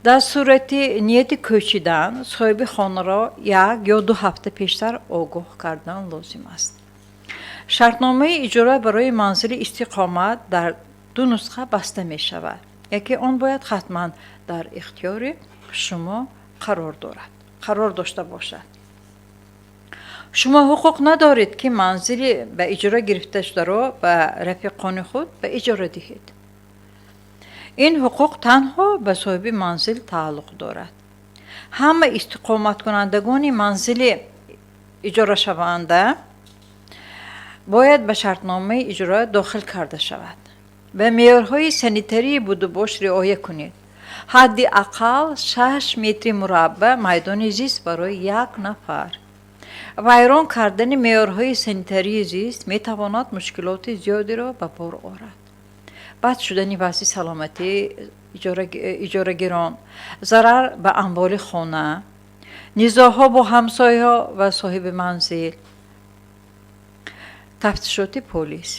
дар сурати нияти кӯчидан соҳиби хонаро 1 ё 2 ҳафта пештар огоҳ кардан лозим аст. шартномаи иҷора барои манзили истиқомат дар 2 нусха баста мешавад. яке он бояд хатман дар ихтиёри шумо қарор дошта бошад. шумо ҳуқуқ надоред ки манзили ба иҷора гирифташударо ба рафиқони худ ба иҷора диҳед. ин ҳуқуқ танҳо ба соҳиби манзил тааллуқ дорад. ҳама истиқоматкунандагони манзили иҷорашаванда бояд ба шартномаи иҷора дохил карда шавад. ба меъёрҳои санитарии будубош риоя кунед. ҳадди аққал 6 метри мураббаъ майдони зист барои 1 нафар. вайрон кардани меъёрҳои санитарии зист метавонад мушкилоти зиёдеро ба бор орад. бад шудани вазъи саломатии иҷорагирон, зарар ба амволи хона, низоъҳо бо ҳамсояҳо ва соҳиби манзил, тафтишоти полис.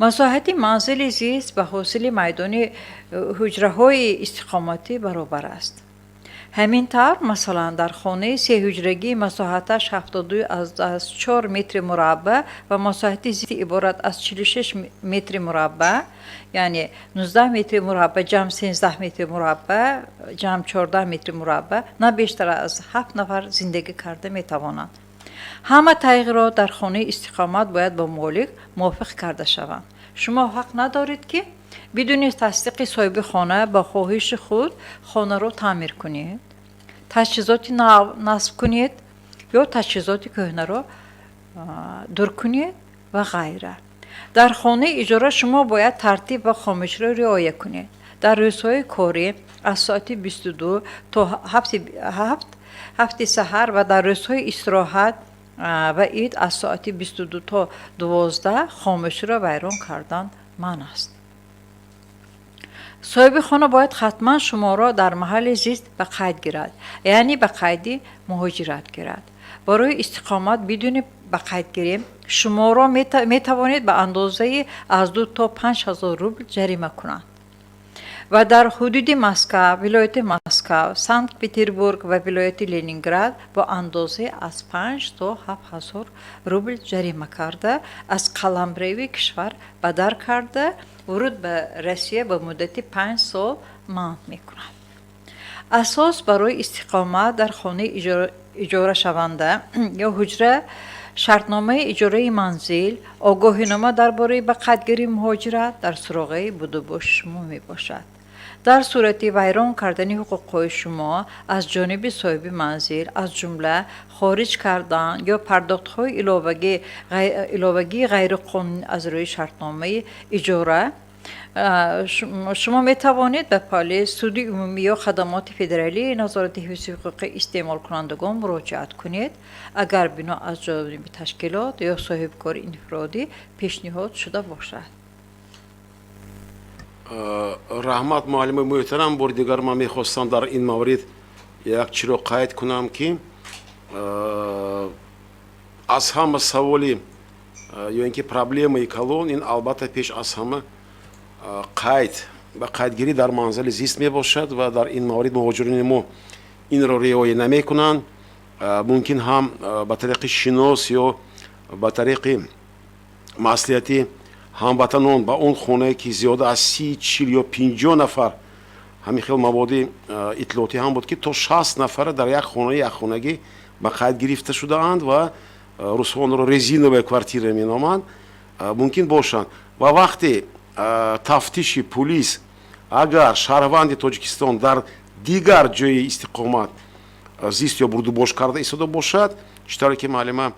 масоҳати манзили зист ба ҳосили майдони ҳуҷраҳои истиқоматӣ баробар аст. ҳамин тавр масалан дар хонаи сеҳуҷрагии масоҳаташ 72 метри мураббаъ ва масоҳати зисти иборат аз 46 метри мураббаъ, яъне 19 метри мураббаъ ҷамъ 13 метри мураббаъ ҷамъ 14 метри мураббаъ на бештар аз 7 нафар зиндагӣ карда метавонанд. ҳама тағйирот дар хонаи истиқомат бояд ба молик мувофиқ карда шаванд. шумо ҳақ надоред ки бидуни тасдиқи соҳиби хона ба хоҳиши худ хонаро таъмир кунед, таҷҳизоти нав насб кунед ё таҷҳизоти кӯҳнаро дур кунед ва ғайра. дар хонаи иҷора шумо бояд тартиб ва хомӯширо риоя кунед. дар рӯзҳои корӣ аз соати 22 то 7 саҳар ва дар рӯзҳои истироҳат ва ид аз соати 22 то 12 хомӯширо вайрон кардан манъ аст. соҳиби хона бояд хатман шуморо дар маҳалли зист ба қайд гирад, яъне ба қайди муҳоҷират гирад. барои истиқомат бидуни ба қайдгирӣ шуморо метавонед ба андозаи аз 2 то 5 ҳазор рубл ҷарима кунанд ва дар ҳудуди Москва, вилояти Москва, Санкт-Петербург ва вилояти Ленинград бо андозаи аз 5 то 7 ҳазор рубл ҷарима карда аз қаламбравии кишвар ба дар карда вуруд ба Россия ба муддати 5 сол манъ мекунад. асос барои истиқомат дар хонаи иҷорашаванда ё ҳуҷра шартномаи иҷораи манзил, огоҳинома дар бораи ба қайдгирии муҳоҷират дар суроғаи будубоши шумо мебошад. дар сурати вайрон кардани ҳуқуқҳои шумо аз ҷониби соҳиби манзил, аз ҷумла хориҷ кардан ё пардохтҳои иловагии ғайриқонунӣ аз рӯи шартномаи иҷора, шумо метавонед ба полис, суди умумӣ ё хадамоти федералии назорати ҳифзи ҳуқуқи истеъмолкунандагон муроҷиат кунед, агар бино аз ҷониби ташкилот ё соҳибкори инфиродӣ пешниҳод шуда бошад. раҳмат муаллими муҳтарам, бори дигар ман мехостам дар ин маврид як чиро қайд кунам ки аз ҳама саволи ё ин ки проблемаи калон ин албатта пеш аз ҳама қайд ба қайдгирӣ дар манзили зист мебошад ва дар ин маврид муҳоҷирони мо инро риоя намекунанд. Мумкин ҳам ба тариқи шинос ё ба тариқи маслиҳати ҳамватанон ба он хонае ки зиёда аз 30, 40 ё 50 нафар ҳамин хел маводи итлоотӣ ҳам буд ки то 60 нафара дар як хонаи якхонагӣ ба қайд гирифта шудаанд ва русҳо онро резиновая квартира меноманд. Мумкин бошанд ва вақте тафтиши пулис агар шаҳрванди Тоҷикистон дар дигар ҷои истиқомат зист ё бурдубош карда истода бошад, чӣ тавре ки маълима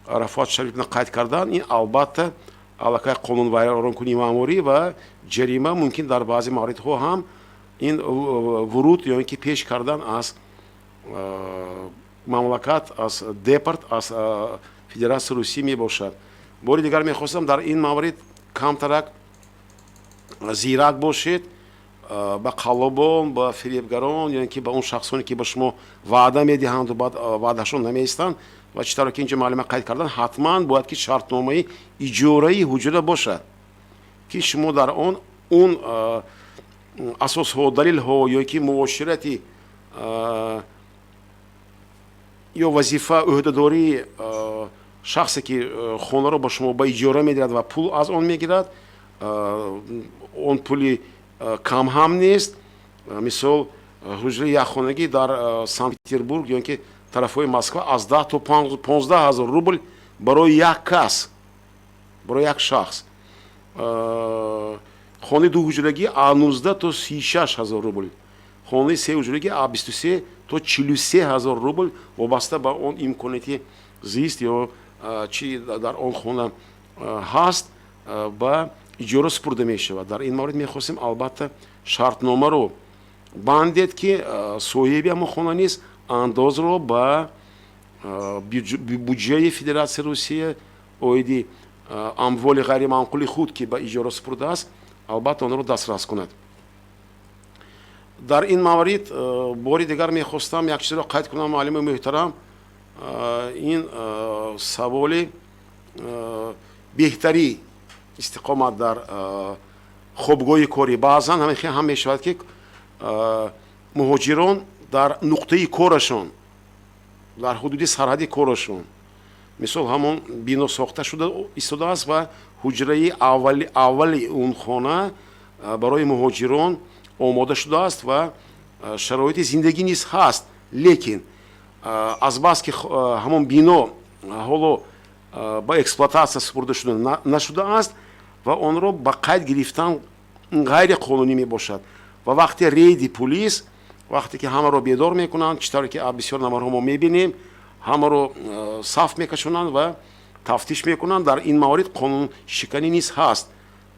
Рафоат Шариповна қайд карданд, ин албатта аллакай қонунвайронкунии маъмурӣ ва ҷарима мумкин дар баъзе мавридҳо ҳам ин вуруд ё ин ки пеш кардан аз мамлакат, аз депорт, аз Федератсияи Русия мебошад. Бори дигар мехостам дар ин маврид камтарак зирак бошед ба қаллобон, ба фиребгарон, ё ин ки ба он шахсоне ки ба шумо ваъда медиҳанд баъд ваъдашон намеистанд ва чӣ тавре ки инҷо маълума қайд кардан, ҳатман бояд ки шартномаи иҷораи ҳуҷра бошад ки шумо дар он асосҳо, далелҳо ё ки муоширати ё вазифа ӯҳдадории шахсе ки хонаро ба шумо ба иҷора медиҳад ва пул аз он мегирад, он пули кам ҳам нест. Мисол ҳуҷраи якхонагӣ дар Санкт-Петербург ё ин ки тарафҳои Москва аз 10 то 15 ҳазор рубл барои як кас, барои як шахс. хонаи дуҳуҷрагӣ аз 19 то 36 ҳазор рубл, хонаи сеҳуҷрагӣ аз 23 то 43 ҳазор рубл, вобаста ба он имконияти зист ё чӣ дар он хона ҳаст ба иҷора супурда мешавад. Дар ин маврид мехостем албатта шартномаро бандед ки соҳиби ҳамон хона низ андозро ба буҷаи Федератсияи Русия оиди амволи ғайримаъқули худ ки ба иҷора супурдааст, албатта онро дастрас кунад. Дар ин маврид бори дигар мехостам як чизро қайд кунам, муаллими муҳтарам, ин саволи беҳтари истиқомат дар хобгоҳи корӣ. Баъзан ҳам мешавад ки муҳоҷирон дар нуқтаи корашон, дар ҳудуди сарҳади корашон, мисол ҳамон бино сохта шуда истодааст ва ҳуҷраи аввали он хона барои муҳоҷирон омода шудааст ва шароити зиндагӣ низ ҳаст, лекин аз бас ки ҳамон бино ҳоло ба эксплуататсия супурда шуда нашудааст ва онро ба қайд гирифтан ғайриқонунӣ мебошад ва вақти рейди пулис, вақте ки ҳамаро бедор мекунанд, чӣ тавре ки аз бисёр намарҳо мо мебинем, ҳамаро саф мекашонанд ва тафтиш мекунанд, дар ин маврид қонуншиканӣ низ ҳаст.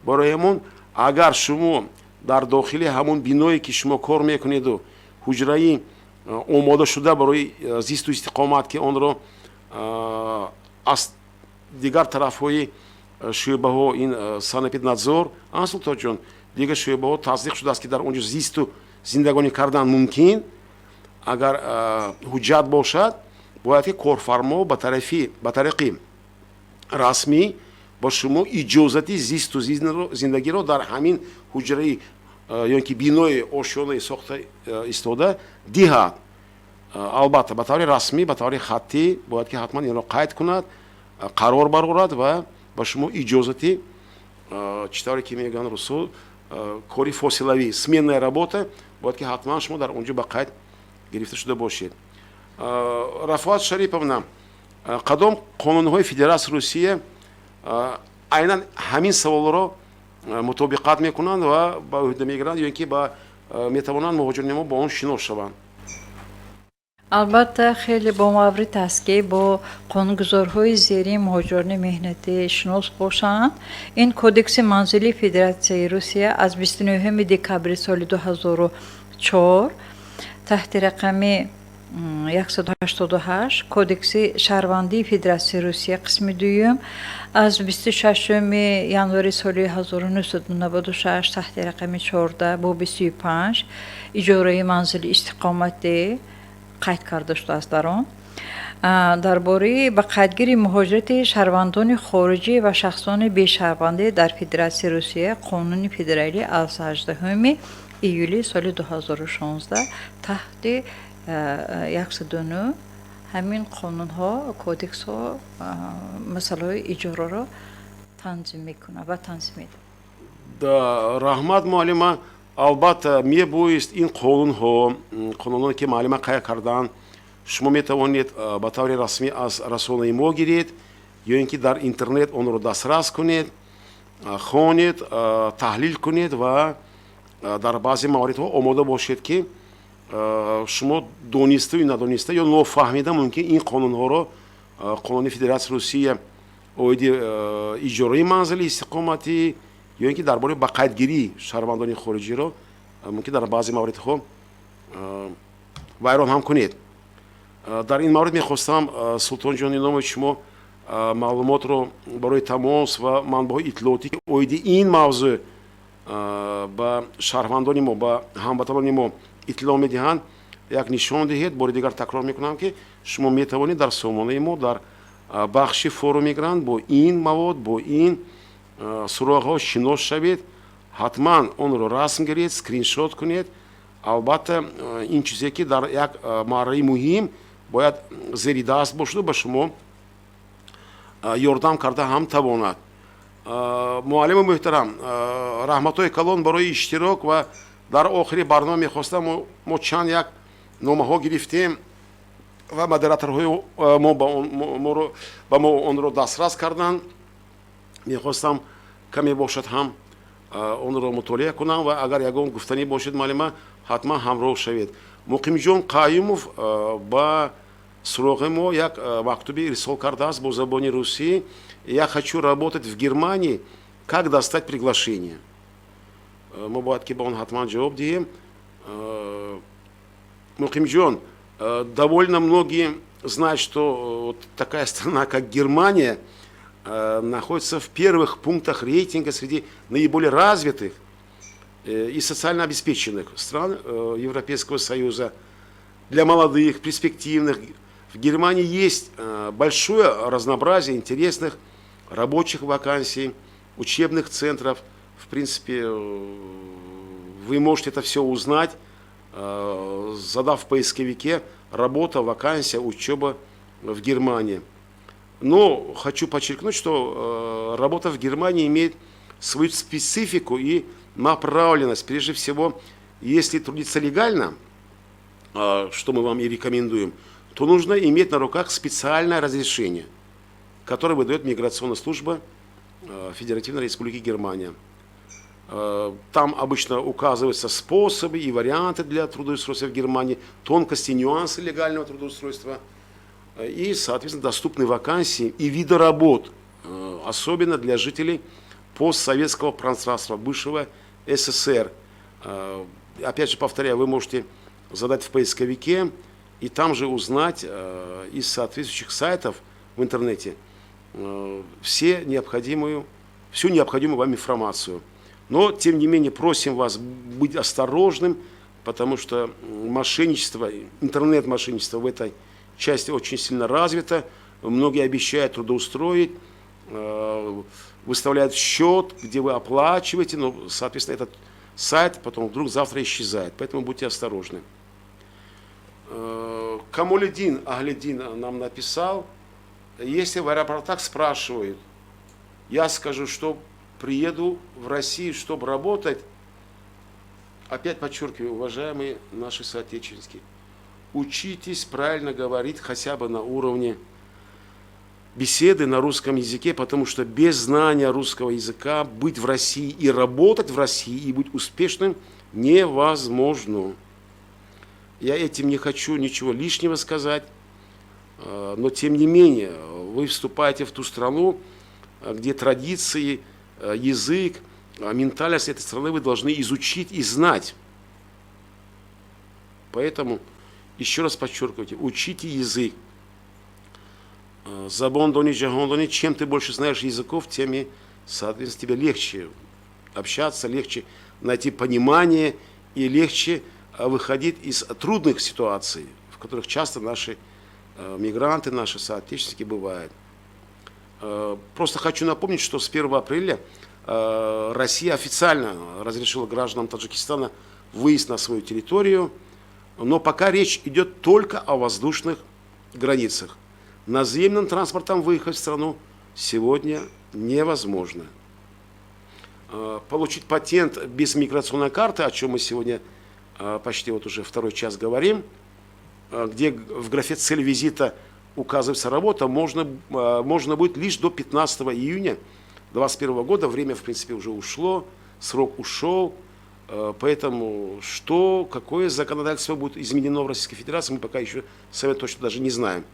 Барои ҳамон агар шумо дар дохили ҳамон биное ки шумо кор мекунеду ҳуҷраи омода шуда барои зисту истиқомат ки онро аз дигар тарафҳои шӯъбаҳо ин санэпиднадзор, Султонҷон, дигар шӯъбаҳо тасдиқ шудааст ки дар онҷо зисту зиндагонӣ кардан мумкин, агар ҳуҷҷат бошад, бояд ки корфармо ба тариқи расмӣ ба шумо иҷозати зисту зиндагиро дар ҳамин ҳуҷраи ё ки бинои ошёнаи сохта истода диҳад. Албатта ба таври расмӣ, ба таври хаттӣ бояд ки ҳатман инро қайд кунад, қарор барорад ва ба шумо иҷозати чӣ тавре ки мегӯянд русҳо кори фосилавӣ, сменная работа, бояд ки ҳатман шумо дар онҷо ба қайд гирифта шуда бошед. Рафоат Шариповна, қадом қонунҳои Федератсияи Русия айнан ҳамин саволро мутобиқат мекунанд ва ба ӯҳда мегиранд ё ин ки метавонанд муҳоҷирони мо ба он шинос шаванд? албатта хеле бомаврид аст ки бо қонунгузорҳои зери муҳоҷирони меҳнатӣ шинос бошанд. Ин кодекси манзили Федератсияи Русия аз 29 декабри соли 2004 таҳти рақами 188 Кодекси Шаҳрвандии Федератсияи Русия қисми дуюм аз 26 январи соли 1996 таҳти рақами 14 боби 35 иҷораи манзили истиқоматӣ қайд карда шудааст дар он. дар бораи ба қайдгирии муҳоҷирати шаҳрвандони хориҷӣ ва шахсони бешаҳрвандӣ дар Федератсияи Русия қонуни федералӣ аз 18 июли соли 2016 таҳти 109 ҳамин қонунҳо, кодексҳо масъалаҳои иҷораро танзим мекунад ва танзим медиҳад. Да, раҳмат муаллима, албатта мебоист ин қонунҳое ки муаллима қайд карданд, шумо метавонед ба таври расмӣ аз расонаи мо гиред ё ин ки дар интернет онро дастрас кунед, хонед, таҳлил кунед ва дар баъзе маворидҳо омода бошед ки шумо донистаю надониста ё нофаҳмида мумкин ин қонунҳоро, қонуни Федератсияи Русия оиди иҷораи манзили истиқоматӣ ё ин ки дар бораи ба қайдгирии шаҳрвандони хориҷиро мумкин дар баъзе маворидҳо вайрон ҳам кунед. дар ин маврид мехостам Султонҷони Иномович шумо маълумотро барои тамос ва манбаъҳои иттилоотӣ ки оиди ин мавзӯъ ба шаҳрвандони мо, ба ҳамватанони мо иттилоъ медиҳанд, як нишон диҳед. Бори дигар такрор мекунам ки шумо метавонед дар сомонаи мо дар бахши форуми грант бо ин мавод, бо ин суроғҳо шинос шавед. ҳатман онро расм гиред, скриншот кунед. албатта ин чизе ки дар як марҳилаи муҳим бояд зери даст бошад ба шумо ёрдам карда ҳам тавонад. муаллими муҳтарам, раҳматҳои калон барои иштирок ва дар охири барнома мехостам мо чанд як номаҳо гирифтем ва модераторҳои мо ба мо онро дастрас карданд. мехостам каме бошад ҳам онро мутолиа кунам ва агар ягон гуфтанӣ бошед муаллима, ҳатман ҳамроҳ шавед. Муқимҷон Қаюмов ба суроғи мо як мактуби ирсол кардааст бо забони русӣ. Я хочу работать в Германии, как достать приглашение? Мы бояд ки ба он ҳатман ҷавоб диҳем. Муқимҷон, довольно многие знают, что такая страна, как Германия, находится в первых пунктах рейтинга среди наиболее развитых и социально обеспеченных стран Европейского Союза. Для молодых, перспективных. В Германии есть большое разнообразие интересных рабочих вакансий, учебных центров. В принципе, вы можете это все узнать, задав в поисковике «работа, вакансия, учеба в Германии». Но хочу подчеркнуть, что работа в Германии имеет свою специфику и направленность. Прежде всего, если трудиться легально, что мы вам и рекомендуем, то нужно иметь на руках специальное разрешение, которое выдает миграционная служба Федеративной Республики Германия. Там обычно указываются способы и варианты для трудоустройства в Германии, тонкости, нюансы легального трудоустройства и, соответственно, доступные вакансии и виды работ, особенно для жителей постсоветского пространства, бывшего СССР. Опять же, повторяю, вы можете задать в поисковике и там же узнать из соответствующих сайтов в интернете всю необходимую вам информацию. Но, тем не менее, просим вас быть осторожным, потому что мошенничество, интернет-мошенничество в этой части очень сильно развито. Многие обещают трудоустроить, выставляют счет, где вы оплачиваете, но, соответственно, этот сайт потом вдруг завтра исчезает. Поэтому будьте осторожны. Камолиддин Аглиддин нам написал: если в аэропортах спрашивают, я скажу, что приеду в Россию, чтобы работать. Опять подчеркиваю, уважаемые наши соотечественники, учитесь правильно говорить хотя бы на уровне беседы на русском языке, потому что без знания русского языка быть в России и работать в России и быть успешным невозможно. Я этим не хочу ничего лишнего сказать, но тем не менее вы вступаете в ту страну, где традиции, язык, ментальность этой страны вы должны изучить и знать. Поэтому еще раз подчеркивайте, учите язык. Забондони, джагондони, чем ты больше знаешь языков, тем, и, соответственно, тебе легче общаться, легче найти понимание и легче выходить из трудных ситуаций, в которых часто наши мигранты, наши соотечественники бывают. Просто хочу напомнить, что с 1 апреля Россия официально разрешила гражданам Таджикистана выезд на свою территорию, но пока речь идет только о воздушных границах. Наземным транспортом выехать в страну сегодня невозможно. Получить патент без миграционной карты, о чем мы сегодня почти вот уже второй час говорим, где в графе «Цель визита» указывается работа, можно будет лишь до 15 июня 2021 года. Время, в принципе, уже ушло, срок ушел. Поэтому какое законодательство будет изменено в Российской Федерации, мы пока еще сами точно даже не знаем.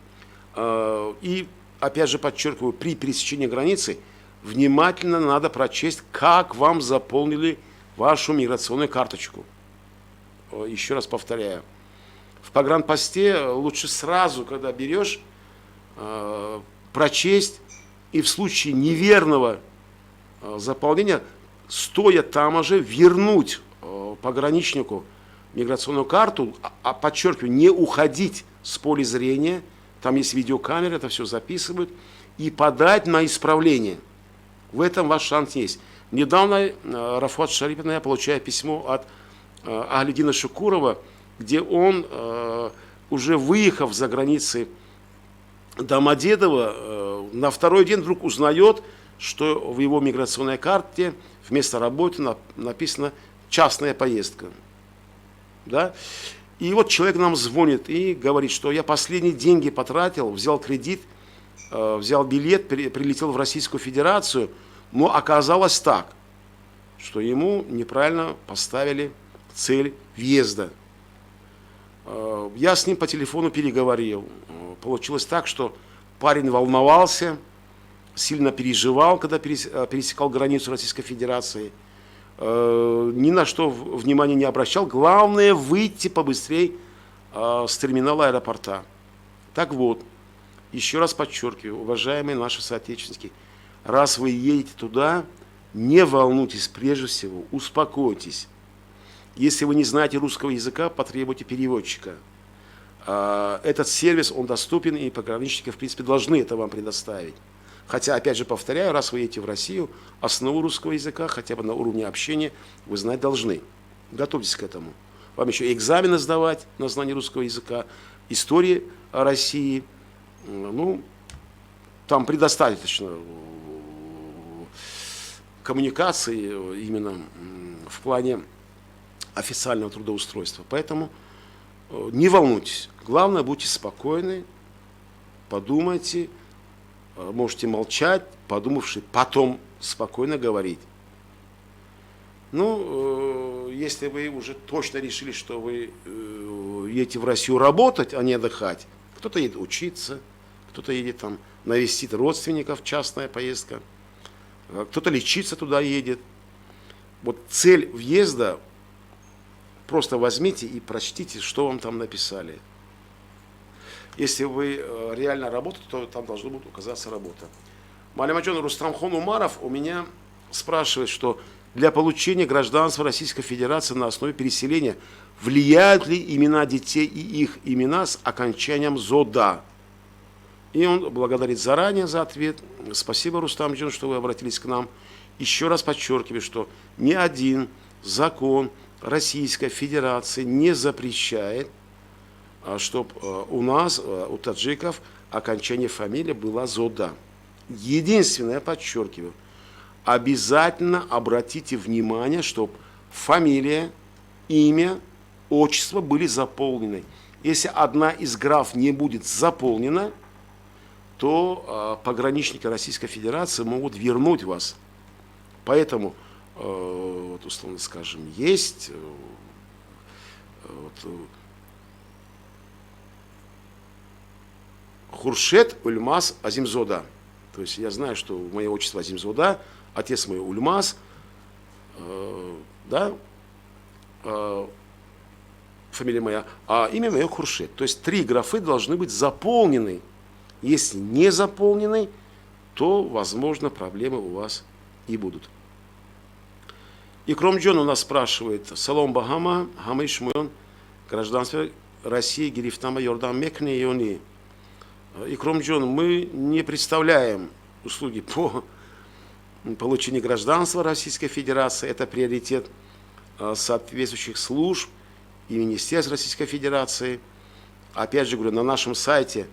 И, опять же, подчеркиваю, при пересечении границы внимательно надо прочесть, как вам заполнили вашу миграционную карточку. Еще раз повторяю. В погранпосте лучше сразу, когда берешь, прочесть и в случае неверного заполнения, стоя там же, вернуть пограничнику миграционную карту, подчеркиваю, не уходить с поля зрения, там есть видеокамера, это все записывают, и подать на исправление. В этом ваш шанс есть. Недавно Рафуат Шарипина, я получаю письмо от Аглидина Шукурова, где он, уже выехав за границы Домодедово, на второй день вдруг узнает, что в его миграционной карте вместо работы написано «частная поездка». Да? И вот человек нам звонит и говорит, что я последние деньги потратил, взял кредит, взял билет, прилетел в Российскую Федерацию, но оказалось так, что ему неправильно поставили цель въезда. Я с ним по телефону переговорил. Получилось так, что парень волновался, сильно переживал, когда пересекал границу Российской Федерации. Ни на что внимания не обращал. Главное выйти побыстрее с терминала аэропорта. Так вот, еще раз подчеркиваю, уважаемые наши соотечественники, раз вы едете туда, не волнуйтесь прежде всего, успокойтесь. Если вы не знаете русского языка, потребуйте переводчика. Этот сервис, он доступен, и пограничники, в принципе, должны это вам предоставить. Хотя, опять же, повторяю, раз вы едете в Россию, основу русского языка, хотя бы на уровне общения, вы знать должны. Готовьтесь к этому. Вам еще экзамены сдавать на знание русского языка, истории России. Ну, там предостаточно коммуникации именно в плане официального трудоустройства. Поэтому не волнуйтесь. Главное, будьте спокойны, подумайте, можете молчать, подумавши, потом спокойно говорить. Ну, если вы уже точно решили, что вы едете в Россию работать, а не отдыхать, кто-то едет учиться, кто-то едет там навестить родственников, частная поездка, кто-то лечиться туда едет. Вот цель въезда, просто возьмите и прочтите, что вам там написали. Если вы реально работаете, то там должна будет указаться работа. Малимаджон Рустамхон Умаров у меня спрашивает, что для получения гражданства Российской Федерации на основе переселения влияют ли имена детей и их имена с окончанием ЗОДа? И он благодарит заранее за ответ. Спасибо, Рустамджон, что вы обратились к нам. Еще раз подчеркиваю, что ни один закон Российской Федерации не запрещает, чтобы у нас, у таджиков, окончание фамилии было ЗОДа. Единственное, подчеркиваю, обязательно обратите внимание, чтобы фамилия, имя, отчество были заполнены. Если одна из граф не будет заполнена, то пограничники Российской Федерации могут вернуть вас. Поэтому, вот, условно скажем, есть Хуршет Ульмаз Азимзода. То есть я знаю, что мое отчество Азимзода, отец мой Ульмаз, да, фамилия моя, а имя мое Хуршед. То есть 3 графы должны быть заполнены. Если не заполнены, то, возможно, проблемы у вас и будут. Икром Джон у нас спрашивает: Салом Багама, Хамай Шмуйон, гражданство России, Герифтама, Йордан, Мекне, Йони. Икром Джон, мы не представляем услуги по получению гражданства Российской Федерации. Это приоритет соответствующих служб и министерств Российской Федерации. Опять же говорю, на нашем сайте,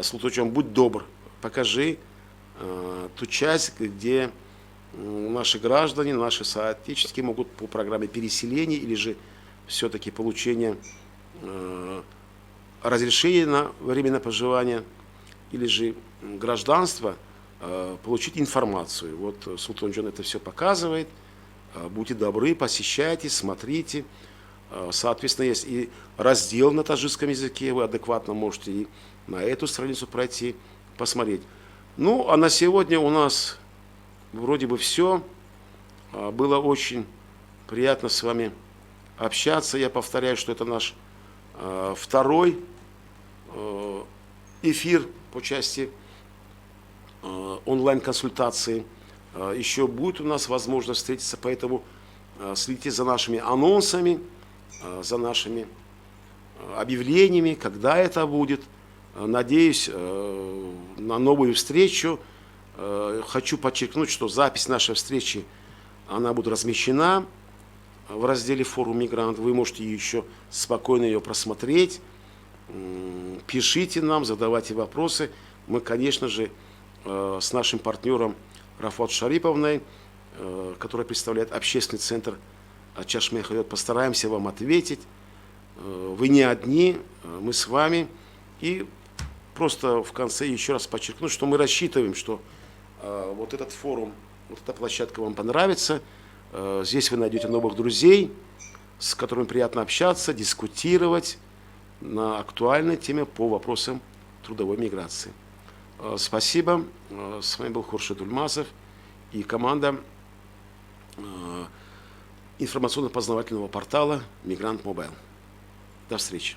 Султучон, будь добр, покажи ту часть, где наши граждане, наши соотечественники могут по программе переселения или же все-таки получения разрешения на временное проживание или же гражданства получить информацию. Вот Султан Джон это все показывает. Будьте добры, посещайте, смотрите. Соответственно, есть и раздел на таджикском языке, вы адекватно можете и на эту страницу пройти, посмотреть. Ну, а на сегодня у нас вроде бы все. Было очень приятно с вами общаться. Я повторяю, что это наш второй эфир по части онлайн-консультации. Еще будет у нас возможность встретиться, поэтому следите за нашими анонсами, за нашими объявлениями, когда это будет. Надеюсь на новую встречу. Хочу подчеркнуть, что запись нашей встречи, она будет размещена в разделе «Форум Мигрант». Вы можете еще спокойно ее просмотреть. Пишите нам, задавайте вопросы. Мы, конечно же, с нашим партнером Рафат Шариповной, которая представляет общественный центр Чашме Хайот, постараемся вам ответить. Вы не одни, мы с вами. И просто в конце еще раз подчеркну, что мы рассчитываем, что вот этот форум, вот эта площадка вам понравится. Здесь вы найдете новых друзей, с которыми приятно общаться, дискутировать на актуальной теме по вопросам трудовой миграции. Спасибо. С вами был Хуршед Ульмазов и команда информационно-познавательного портала «Мигрант Мобайл». До встречи.